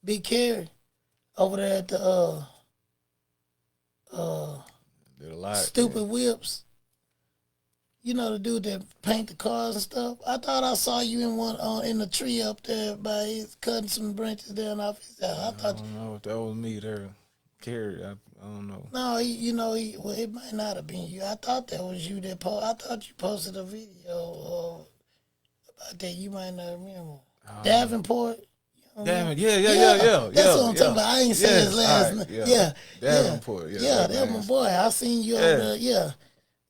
Big Carrie over there at the did a lot. Stupid Man. Whips. You know the dude that paint the cars and stuff. I thought I saw you in one in the tree up there by his cutting some branches down off his house. I I thought don't know if that was me there. Carrie, I don't know. no, well, it might not have been you. I thought that was you that I thought you posted a video about that. You might not remember. Davenport. Damn it! Yeah. That's what I'm talking about. I ain't say his last name. Right, yeah. Yeah, Davenport. yeah, that's my boy. I seen you over there. Yeah,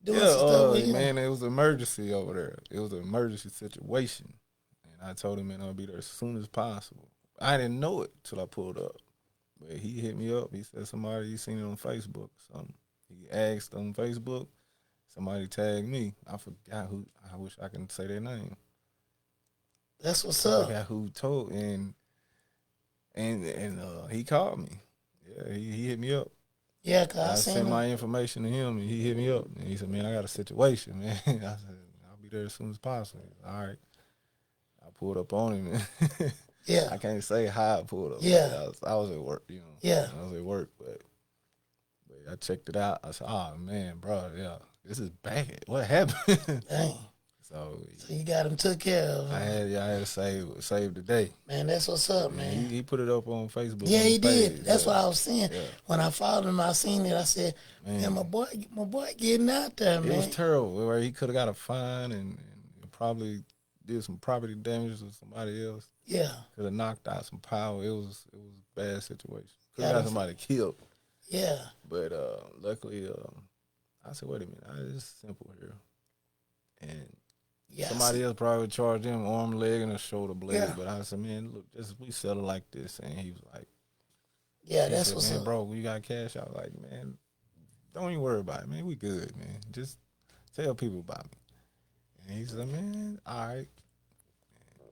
doing some stuff with him. Man, it was an emergency over there. It was an emergency situation, and I told him, man, I'll be there as soon as possible. I didn't know it till I pulled up, but he hit me up. He said somebody he seen it on Facebook. Or something. He asked on Facebook. Somebody tagged me. I forgot who. I wish I can say their name. That's what's I up. forgot who told and he called me. Yeah, he hit me up. Yeah, cause I I seen sent him. my information to him, and he hit me up. And he said, "Man, I got a situation, man." I said, "I'll be there as soon as possible." All right. I pulled up on him. And Yeah, I can't say how I pulled up. Yeah. I was at work, Yeah. I was at work, but I checked it out. I said, "Oh man, bro, yeah, this is bad. What happened?" dang. So So you got him took care of. I had to save the day. Man, that's what's up, man. He put it up on Facebook. Yeah, on he his did. page. That's Yeah. what I was saying. Yeah. When I followed him, I seen it. I said, "Man, my boy getting out there, It man." was terrible. Where he could have got a fine and probably did some property damage to somebody else. Yeah. Could have knocked out some power. It was a bad situation. Could Yeah, have got somebody killed. Yeah. But luckily, I said, wait a minute, it's simple here. And Yeah. somebody else probably would charge them arm, leg, and a shoulder blade. Yeah. But I said, man, look, we settle like this. And he was like, Yeah, he that's said, what's man, up. bro, you got cash? I was like, man, don't even worry about it, man. We good, man. Just tell people about me. And he said, man, all right.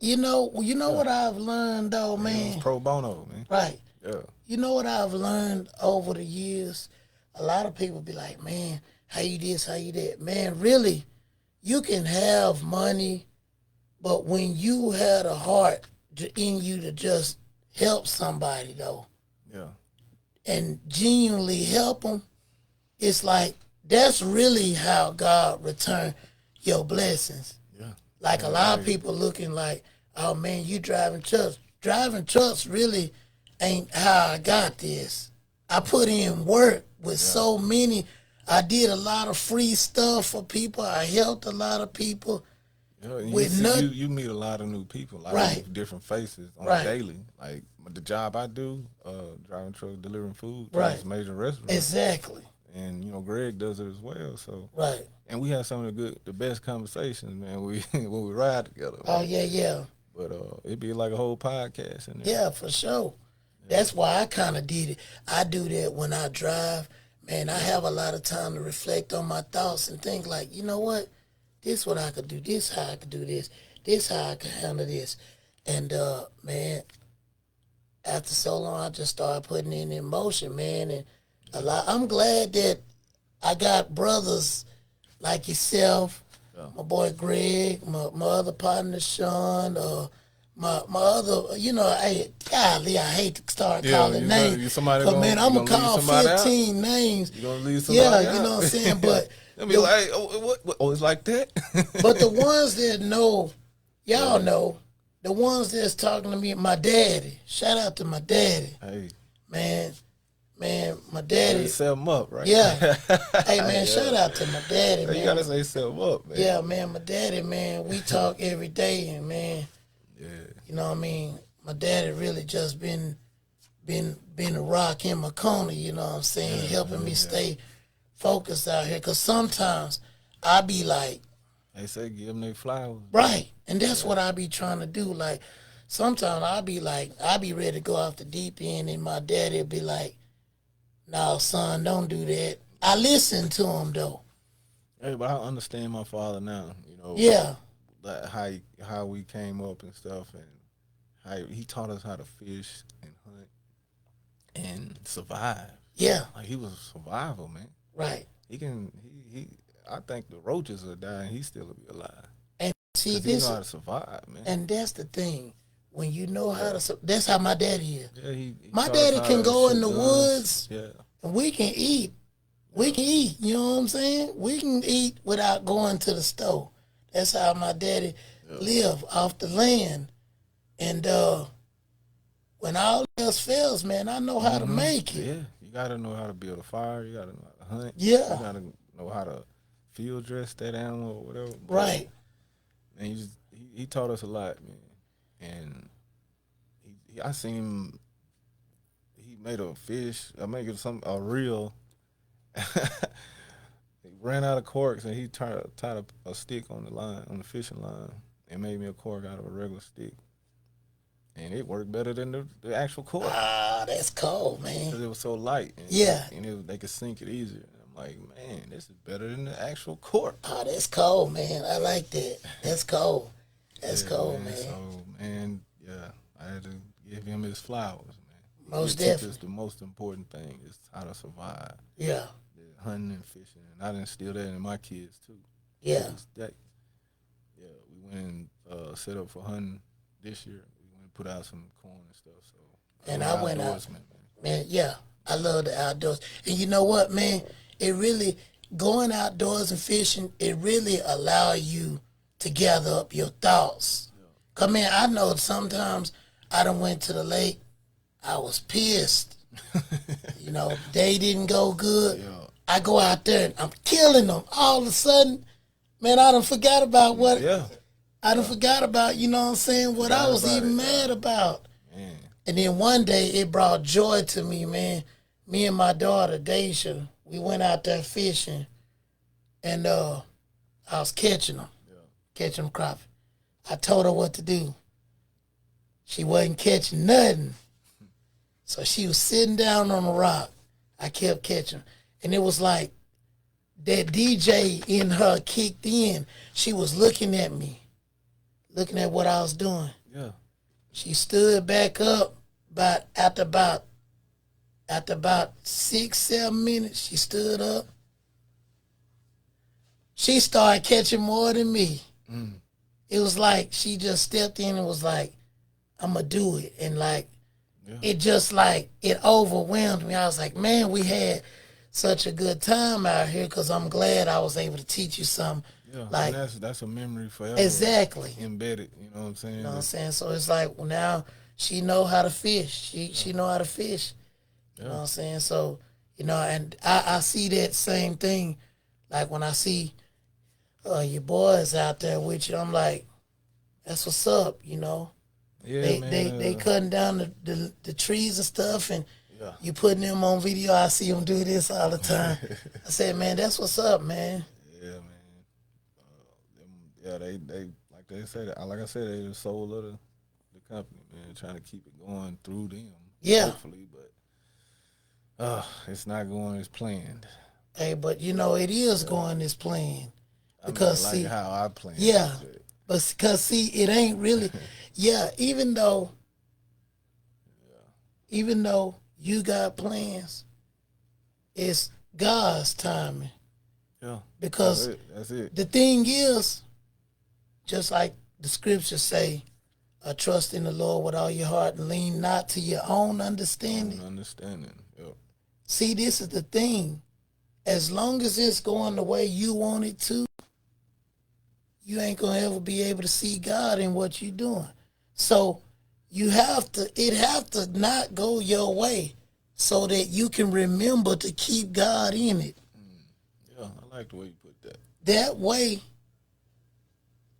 You know what I've learned though, It man. was pro bono, man. Right. Yeah. You know what I've learned over the years? A lot of people be like, man, how you this, how you that. Man, really, you can have money, but when you had a heart in you to just help somebody, though, Yeah. and genuinely help them, it's like that's really how God return your blessings. Yeah. Like a lot of people looking like, oh man, you driving trucks. Driving trucks really ain't how I got this. I put in work with so many. I did a lot of free stuff for people. I helped a lot of people. Yeah, and With you meet a lot of new people, a lot Right. of different faces on Right. a daily. Like the job I do, driving truck, delivering food to Right. these major restaurants. Exactly. And Greg does it as well. So Right. and we have some of the best conversations, man. We when we ride together. Oh Like, yeah. but it'd be like a whole podcast in there. Yeah, for sure. That's why I kind of did it. I do that when I drive. Man, I have a lot of time to reflect on my thoughts and think like, you know what? This what I could do. This how I could do this. This how I could handle this. And man, after so long, I just started putting it in motion, man. And I'm glad that I got brothers like yourself, my boy Greg, my other partner Sean, my other, golly, I hate to start calling names. But man, I'm gonna call 15 names. You gonna leave somebody out? You know what I'm saying? But they'll be like, what? Oh, it's like that. but the ones that know, y'all know, the ones that's talking to me, my daddy. Shout out to my daddy, Hey, man, my you daddy. set them up, right? Yeah. Hey man, shout out to my daddy, You man. gotta say set them up, man. Yeah, man, my daddy, man. We talk every day, and man, Yeah. you know what I mean. My daddy really just been a rock in my corner. You know what I'm saying, helping me stay focused out here. Cause sometimes I be like, They say give them their flowers. right, and that's what I be trying to do. Like sometimes I be ready to go off the deep end, and my daddy be like, "No, son, don't do that." I listen to him though. Hey, but I understand my father now. Yeah. Like how we came up and stuff, and how he taught us how to fish and hunt and survive. Yeah. Like he was a survivor, man. Right. He I think the roaches are dying. He still will be alive. And see 'Cause he this, know how to survive, man. and that's the thing. When you know how to, that's how my daddy is. Yeah, he My taught us daddy how can to go in shoot the guns. woods. Yeah. And we can eat. We can eat. You know what I'm saying? We can eat without going to the store. That's how my daddy lived off the land. And when all else fails, man, I know how to make it. Yeah, you gotta know how to build a fire. You gotta know how to hunt. Yeah. You gotta know how to field dress that animal or whatever. Right. And he taught us a lot, man. And I seen him. He made a fish. I make it a reel. He ran out of corks and he tied a stick on the fishing line, and made me a cork out of a regular stick. And it worked better than the actual cork. Ah, that's cold, man. Because it was so light. And, Yeah. And they could sink it easier. And I'm like, man, this is better than the actual cork. Oh, that's cold, man. I like that. That's cold. That's cold, man. So, man, yeah, I had to give him his flowers, man. Most He teach us definitely. the most important thing is how to survive. Yeah. Hunting and fishing. And I instill that in my kids, too. Yeah. We went and set up for hunting this year. We went and put out some corn and stuff. So, And I went out. outdoorsman, Man, yeah, I love the outdoors. And you know what, man? It really, going outdoors and fishing, it really allow you to gather up your thoughts. Because, man, I know sometimes I done went to the lake, I was pissed. Day didn't go good. Yeah. I go out there and I'm killing them. All of a sudden, man, I done forgot about what. Yeah. I done forgot about, you know what I'm saying, what I was even mad about. Man. And then one day it brought joy to me, man. Me and my daughter, Deja, we went out there fishing, and I was catching them, catching them crappie. I told her what to do. She wasn't catching nothing. So she was sitting down on a rock. I kept catching. And it was like that DJ in her kicked in. She was looking at me, looking at what I was doing. Yeah. She stood back up after about 6-7 minutes. She stood up. She started catching more than me. It was like she just stepped in and was like, I'm going to do it. And like, it just like, it overwhelmed me. I was like, man, we had such a good time out here, because I'm glad I was able to teach you something. Yeah, like, and that's a memory forever. Exactly. Embedded, you know what I'm saying? You know what I'm saying? So it's like, well, now she know how to fish. She know how to fish. You know what I'm saying? So, you know, and I see that same thing. Like when I see your boys out there with you, I'm like, that's what's up, you know? Yeah, they cutting down the trees and stuff, and you putting them on video. I see them do this all the time. I said, man, that's what's up, man. Yeah, man. They like they said, like I said, they the soul of the company, man. Trying to keep it going through them. Yeah. Hopefully, but it's not going as planned. Hey, but you know it is going as planned, because I mean, like how I planned. Yeah, but because see, it ain't really. Even though you got plans, it's God's timing. Yeah. Because that's it. The thing is, just like the scriptures say, trust in the Lord with all your heart and lean not to your own understanding. Yep. See, this is the thing. As long as it's going the way you want it to, you ain't going to ever be able to see God in what you're doing. So it have to not go your way so that you can remember to keep God in it. Yeah, I like the way you put that. That way,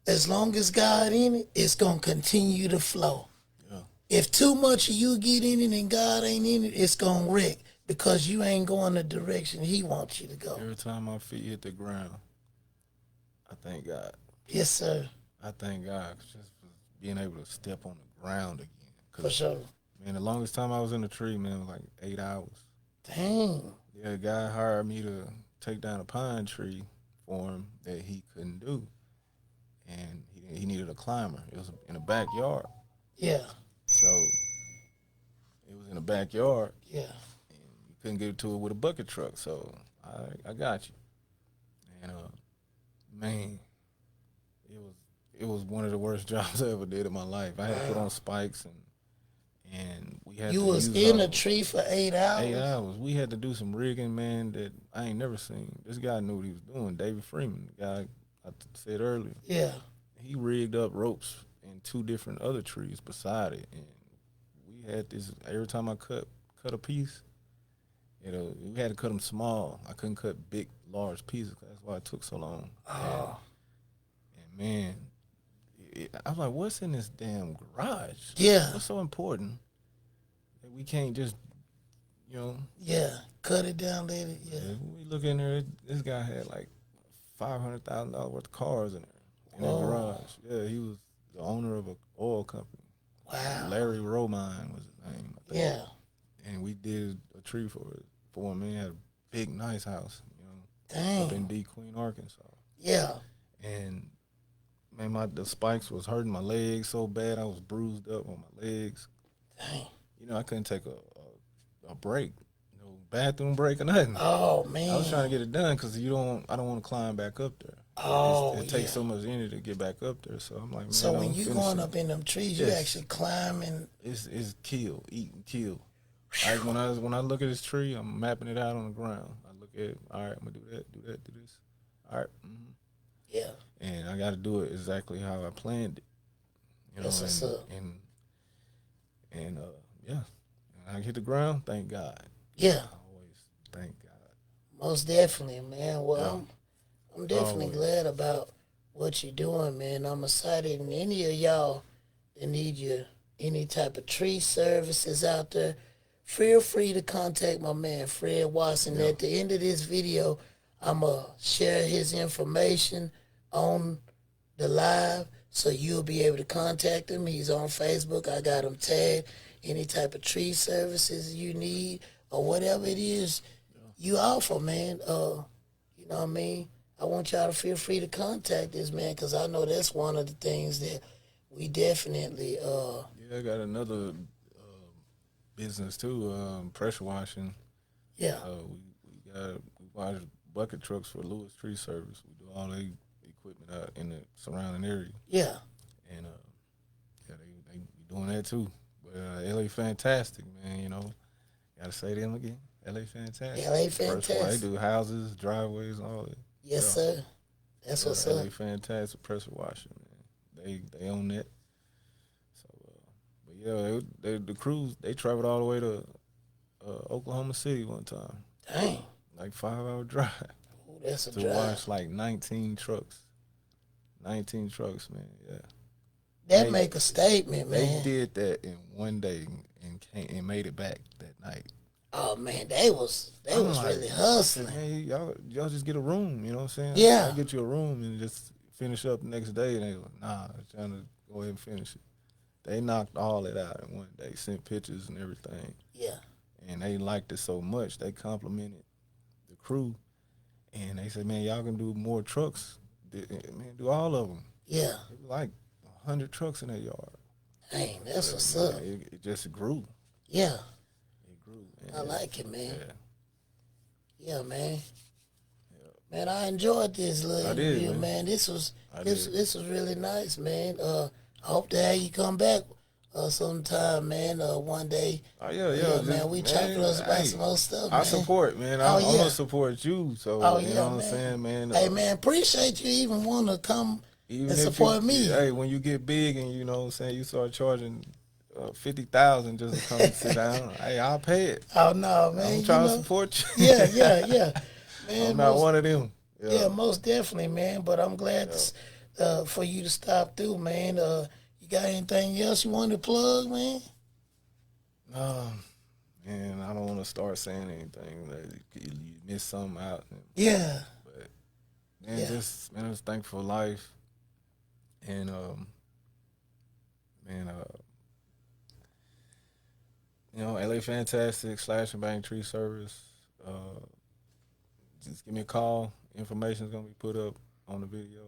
as long as God in it, it's going to continue to flow. Yeah. If too much of you get in it and God ain't in it, it's going to wreck, because you ain't going the direction he wants you to go. Every time my feet hit the ground, I thank God. Yes, sir. I thank God just for being able to step on the ground again. For sure. Man, the longest time I was in the tree, man, was like 8 hours. Dang. Yeah, a guy hired me to take down a pine tree for him that he couldn't do. And he needed a climber. It was in the backyard. Yeah. So it was in the backyard. Yeah. And you couldn't get to it with a bucket truck. So I got you. And man, it was one of the worst jobs I ever did in my life. I had to put on spikes, and we had. You to was in a tree for 8 hours. 8 hours. We had to do some rigging, man, that I ain't never seen. This guy knew what he was doing. David Freeman, the guy I said earlier. Yeah. He rigged up ropes in 2 different other trees beside it, and we had this. Every time I cut a piece, we had to cut them small. I couldn't cut big, large pieces. That's why it took so long. Oh. And man, I was like, what's in this damn garage? Yeah. What's so important that we can't just, Yeah, cut it down, let it, yeah. We look in there, this guy had like $500,000 worth of cars in there, in the garage. Yeah, he was the owner of an oil company. Wow. Larry Romine was his name, I think. Yeah. And we did a tree for him. Man, he had a big, nice house, Dang. up in D. Queen, Arkansas. Yeah. And man, the spikes was hurting my legs so bad. I was bruised up on my legs. Dang. I couldn't take a break, no bathroom break or nothing. Oh man. I was trying to get it done because I don't want to climb back up there. Oh, it takes so much energy to get back up there. So I'm like, man. So when you going up in them trees, you actually climbing. It's kill, eat and kill. When I look at this tree, I'm mapping it out on the ground. I look at it, all right, I'm gonna do that, do this. All right. Mm-hmm. Yeah. And I got to do it exactly how I planned it. That's what's up. And yeah, when I hit the ground, thank God. Yeah. I always thank God. Most definitely, man. Well, I'm definitely glad about what you're doing, man. I'm excited. And any of y'all that need any type of tree services out there, feel free to contact my man Fred Watson. At the end of this video, I'm going to share his information on the live so you'll be able to contact him. He's on Facebook. I got him tagged. Any type of tree services you need or whatever it is you offer, man. You know what I mean? I want y'all to feel free to contact this man because I know that's one of the things that we definitely. I got another business too, pressure washing. Yeah. We wash bucket trucks for Lewis Tree Service. We do all the equipment out in the surrounding area. Yeah. And they be doing that too. But LA Fantastic, man. You know, gotta say them again. LA Fantastic. LA Fantastic. They do houses, driveways, all that. Yes, sir. That's what's LA up. Fantastic pressure washing, man. They own that. So, but yeah, the crews they traveled all the way to Oklahoma City one time. Dang. Like 5-hour drive. Ooh, that's a to drive. wash like 19 trucks. 19 trucks, man. Yeah. That make a statement, man. They did that in one day and made it back that night. Oh man, they was like, really hustling. Man, y'all just get a room, you know what I'm saying? Yeah. I'll get you a room and just finish up the next day. And they like, nah, I'm trying to go ahead and finish it. They knocked all that out in one day, sent pictures and everything. Yeah. And they liked it so much, they complimented the crew. And they said, man, y'all can do more trucks. Man, do all of them. Yeah. It was like 100 trucks in that yard. Dang, that's what's up. It just grew. Yeah. It grew. I like it, man. Yeah. Yeah, man. Yeah. Man, I enjoyed this little interview, man. This was really nice, man. I hope to have you come back sometime, man. One day. Oh yeah, man. We talking about some more stuff, man. I support, man. I'm gonna support you. So you know what I'm saying, man. Hey, man, appreciate you even want to come and support me. Hey, when you get big and you know what I'm saying, you start charging 50,000 just to come and sit down. Hey, I'll pay it. Oh no, man. I'm trying to support you. Yeah. Man, I'm not one of them. Yeah, most definitely, man. But I'm glad for you to stop through, man. You got anything else you want to plug, man? Man, I don't want to start saying anything that you miss something out. Yeah. But man, just thankful for life, and you know, LA Fantastic / and Bang Tree Service. Just give me a call. Information's gonna be put up on the video.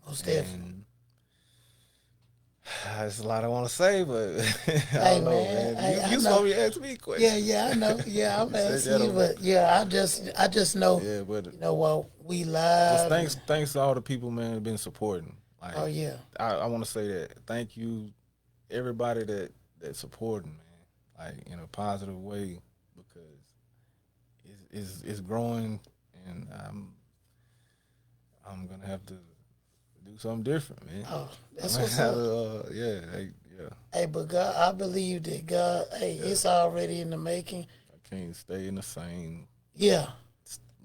Most definitely. There's a lot I want to say, but I don't know, man. You supposed to ask me questions. Yeah, I know. Yeah, I'm asking you, but yeah, I just know. Yeah, but you know what, we live. Thanks to all the people, man, who've been supporting. Like, oh yeah. I want to say that. Thank you, everybody that supporting, man. Like in a positive way, because it's growing, and I'm gonna have to do something different, man. Oh, that's what's up. Yeah. Hey, but God, I believe that God, it's already in the making. I can't stay in the same. Yeah.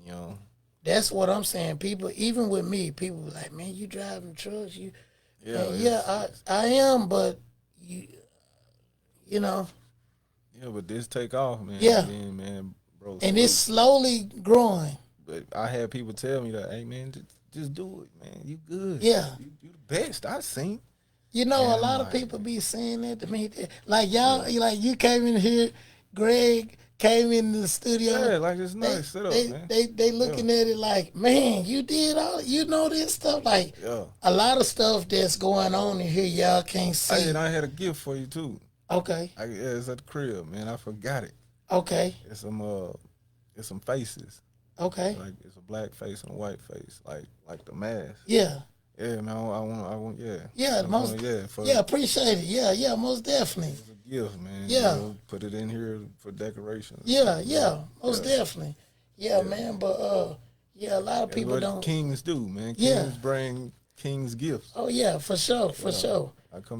You know. That's what I'm saying. People, even with me, people be like, man, you driving trucks. I am, but you know. Yeah, but this take off, man. Yeah. Man, bro. And it's slowly growing. But I had people tell me that, hey, man, just do it, man. You good. Yeah. You the best I seen. You know, a lot of people be saying that to me. Like y'all, like you came in here, Greg came in the studio. Yeah, like it's nice. Sit up, man. They looking at it like, man, you did all, this stuff. Like a lot of stuff that's going on in here, y'all can't see. I had a gift for you too. Okay. It's at the crib, man. I forgot it. Okay. It's some faces. Okay. Like it's a black face and a white face, like the mask. Yeah. Yeah, man. I want. Yeah. Yeah, appreciate it. Yeah, most definitely. It's a gift, man. Yeah. You know, put it in here for decoration. Yeah, most definitely. Yeah, man. But a lot of people don't. Kings do, man. Kings bring kings gifts. Oh yeah, for sure.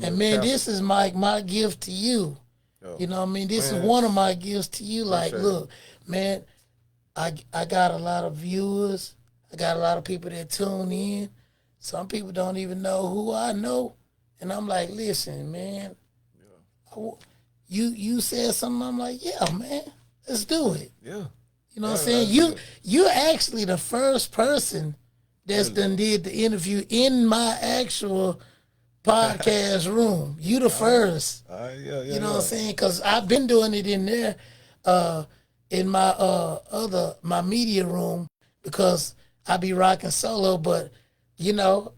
And man, this is my gift to you. Yo. You know what I mean? This is one of my gifts to you. Like, look, man, I got a lot of viewers. I got a lot of people that tune in. Some people don't even know who I know, and I'm like, listen, man, you said something. I'm like, yeah, man, let's do it. Yeah. You know what I'm saying? You're actually the first person that's done did the interview in my actual podcast room. You the first. You know what I'm saying? Because I've been doing it in there, in my my media room, because I be rocking solo. But you know,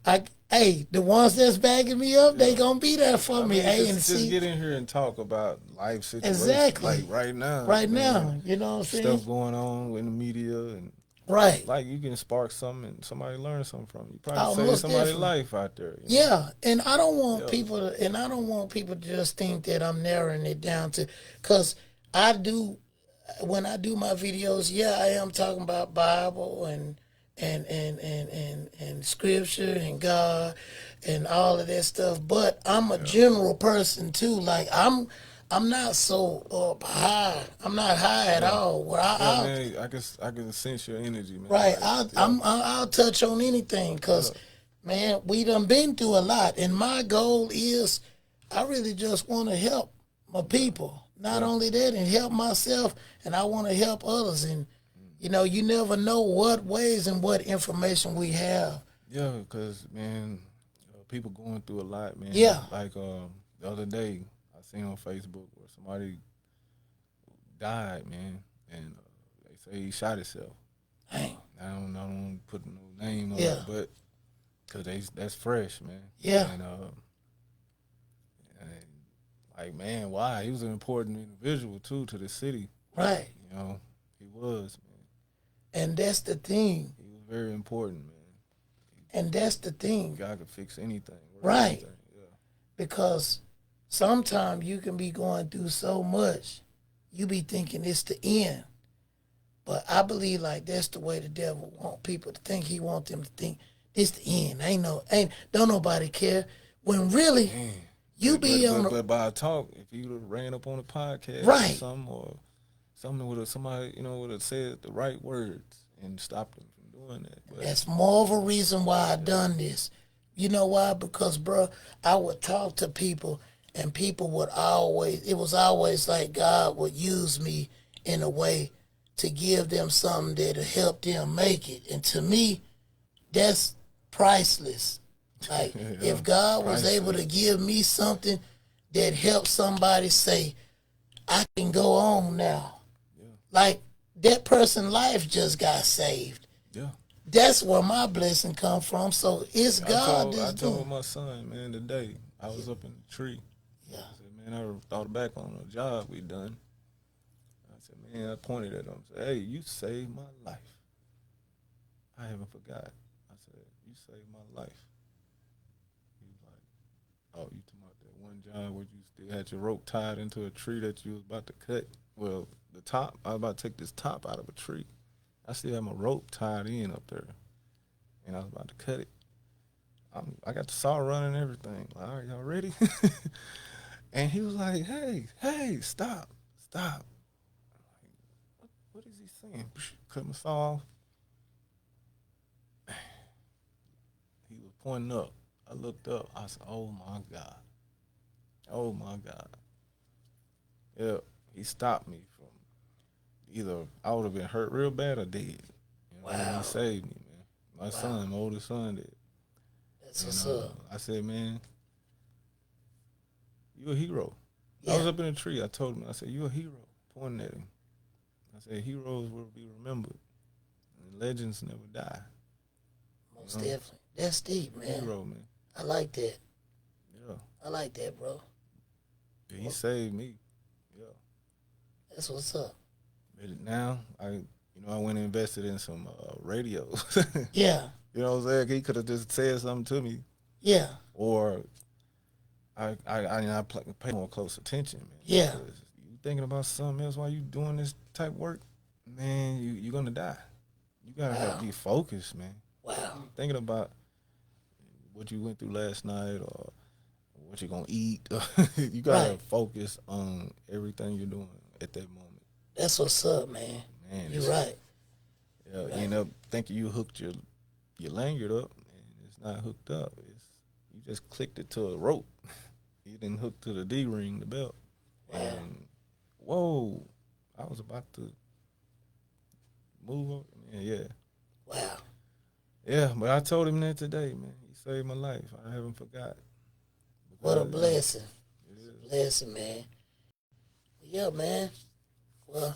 the ones that's backing me up, they gonna be there for me. Just get in here and talk about life situations. Exactly. Like right now. Right now, you know what I'm saying? Stuff going on in the media and. Right. Like you can spark something and somebody learn something from you. You probably Oh, save most somebody's definitely. life out there. Yeah, and I don't want people to, and I don't want people to just think that I'm narrowing it down to, because I do, when I do my videos, yeah, I am talking about Bible and scripture and God and all of that stuff, but I'm a general person too. Like I'm not so high. I'm not high at all. Where man, I can sense your energy, man. right, Like, I'll touch on anything, because man, we done been through a lot, and my goal is I really just want to help my people. Not only that, and help myself, and I want to help others. And you know, you never know what ways and what information we have. Yeah, because man, people going through a lot, man. Yeah. Like the other day, I seen on Facebook where somebody died, man, and they say he shot himself. Dang. I don't put no name on Yeah. it, but because that's fresh, man. Yeah. And like, man, why? He was an important individual too to the city. Right. You know, he was, man. And that's the thing. He was very important, man. And that's the thing. God could fix anything. Right. Anything. Yeah. Because sometimes you can be going through so much, you be thinking it's the end. But I believe like that's the way the devil want people to think. He want them to think this the end. Don't nobody care. When really, Man. you but by a talk, if you would have ran up on a podcast right. or something would have somebody, would have said the right words and stopped them from doing that. But that's more of a reason why I done this. You know why? Because, bro, I would talk to people, and people would it was always like God would use me in a way to give them something that'll help them make it. And to me, that's priceless. Like, if God was able to give me something that helped somebody say, I can go on now. Yeah. Like, that person's life just got saved. Yeah. That's where my blessing come from. So it's God that's doing. I told my son, man, today, I was up in the tree. Yeah. I said, man, I thought back on a job we done. I said, man, I pointed at him. I said, hey, you saved my life. I haven't forgot. I said, you saved my life. He was like, oh, you talking about that one job where you still had your rope tied into a tree that you was about to cut? Well, the top, I was about to take this top out of a tree. I still had my rope tied in up there, and I was about to cut it. I got the saw running and everything. Like, all right, y'all ready? And he was like, hey, stop. I'm like, what is he saying? Cut my saw off. He was pointing up. I looked up. I said, oh, my God. Yeah, he stopped me from either I would have been hurt real bad or dead. You know, wow. He saved me, man. My son, my oldest son did. That's what's up. I said, man, you a hero. Yeah. I was up in a tree. I told him, I said, you a hero. Pointing at him. I said, heroes will be remembered. And legends never die. Most definitely. That's deep, man. Hero, man. I like that. Yeah. I like that, bro. Yeah, he saved me. Yeah. That's what's up. But now, I went and invested in some radios. Yeah. You know what I'm saying? He could have just said something to me. Yeah. Or I pay more close attention, man. Yeah. Because you thinking about something else while you doing this type work, man, you're gonna die. You gotta have to be focused, man. Wow. Thinking about what you went through last night or what you're gonna eat. You gotta focus on everything you're doing at that moment. That's what's up, man. You're right. Yeah, you end up thinking you hooked your lanyard up, and it's not hooked up. You just clicked it to a rope. You didn't hook to the D ring, the belt. Wow. And whoa, I was about to move on. Yeah. Wow. Yeah, but I told him that today, man. He saved my life. I haven't forgot. What a blessing. It is. Blessing, man. Yeah, man. Well,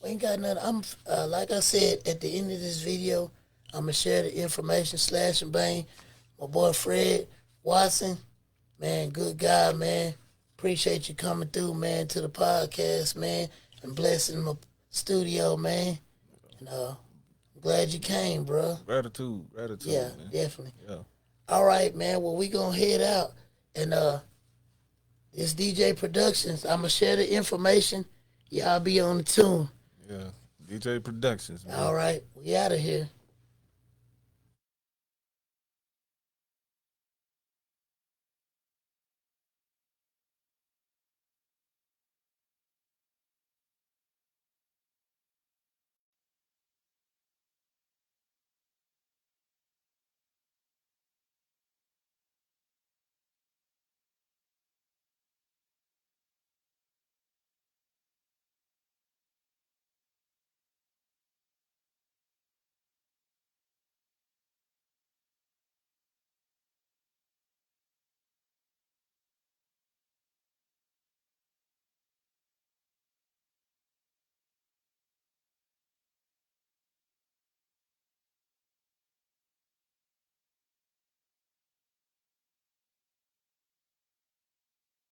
we ain't got nothing. I'm like I said at the end of this video, I'm gonna share the information. Slash and Bang, my boy Fred Watson, man, good guy, man. Appreciate you coming through, man, to the podcast, man, and blessing my studio, man. And I'm glad you came, bro. Gratitude, Yeah, man. definitely. Yeah. All right, man. Well, we gonna head out, and it's DJ Productions. I'm gonna share the information. Y'all be on the tune. Yeah. DJ Productions, man. All right, we out of here.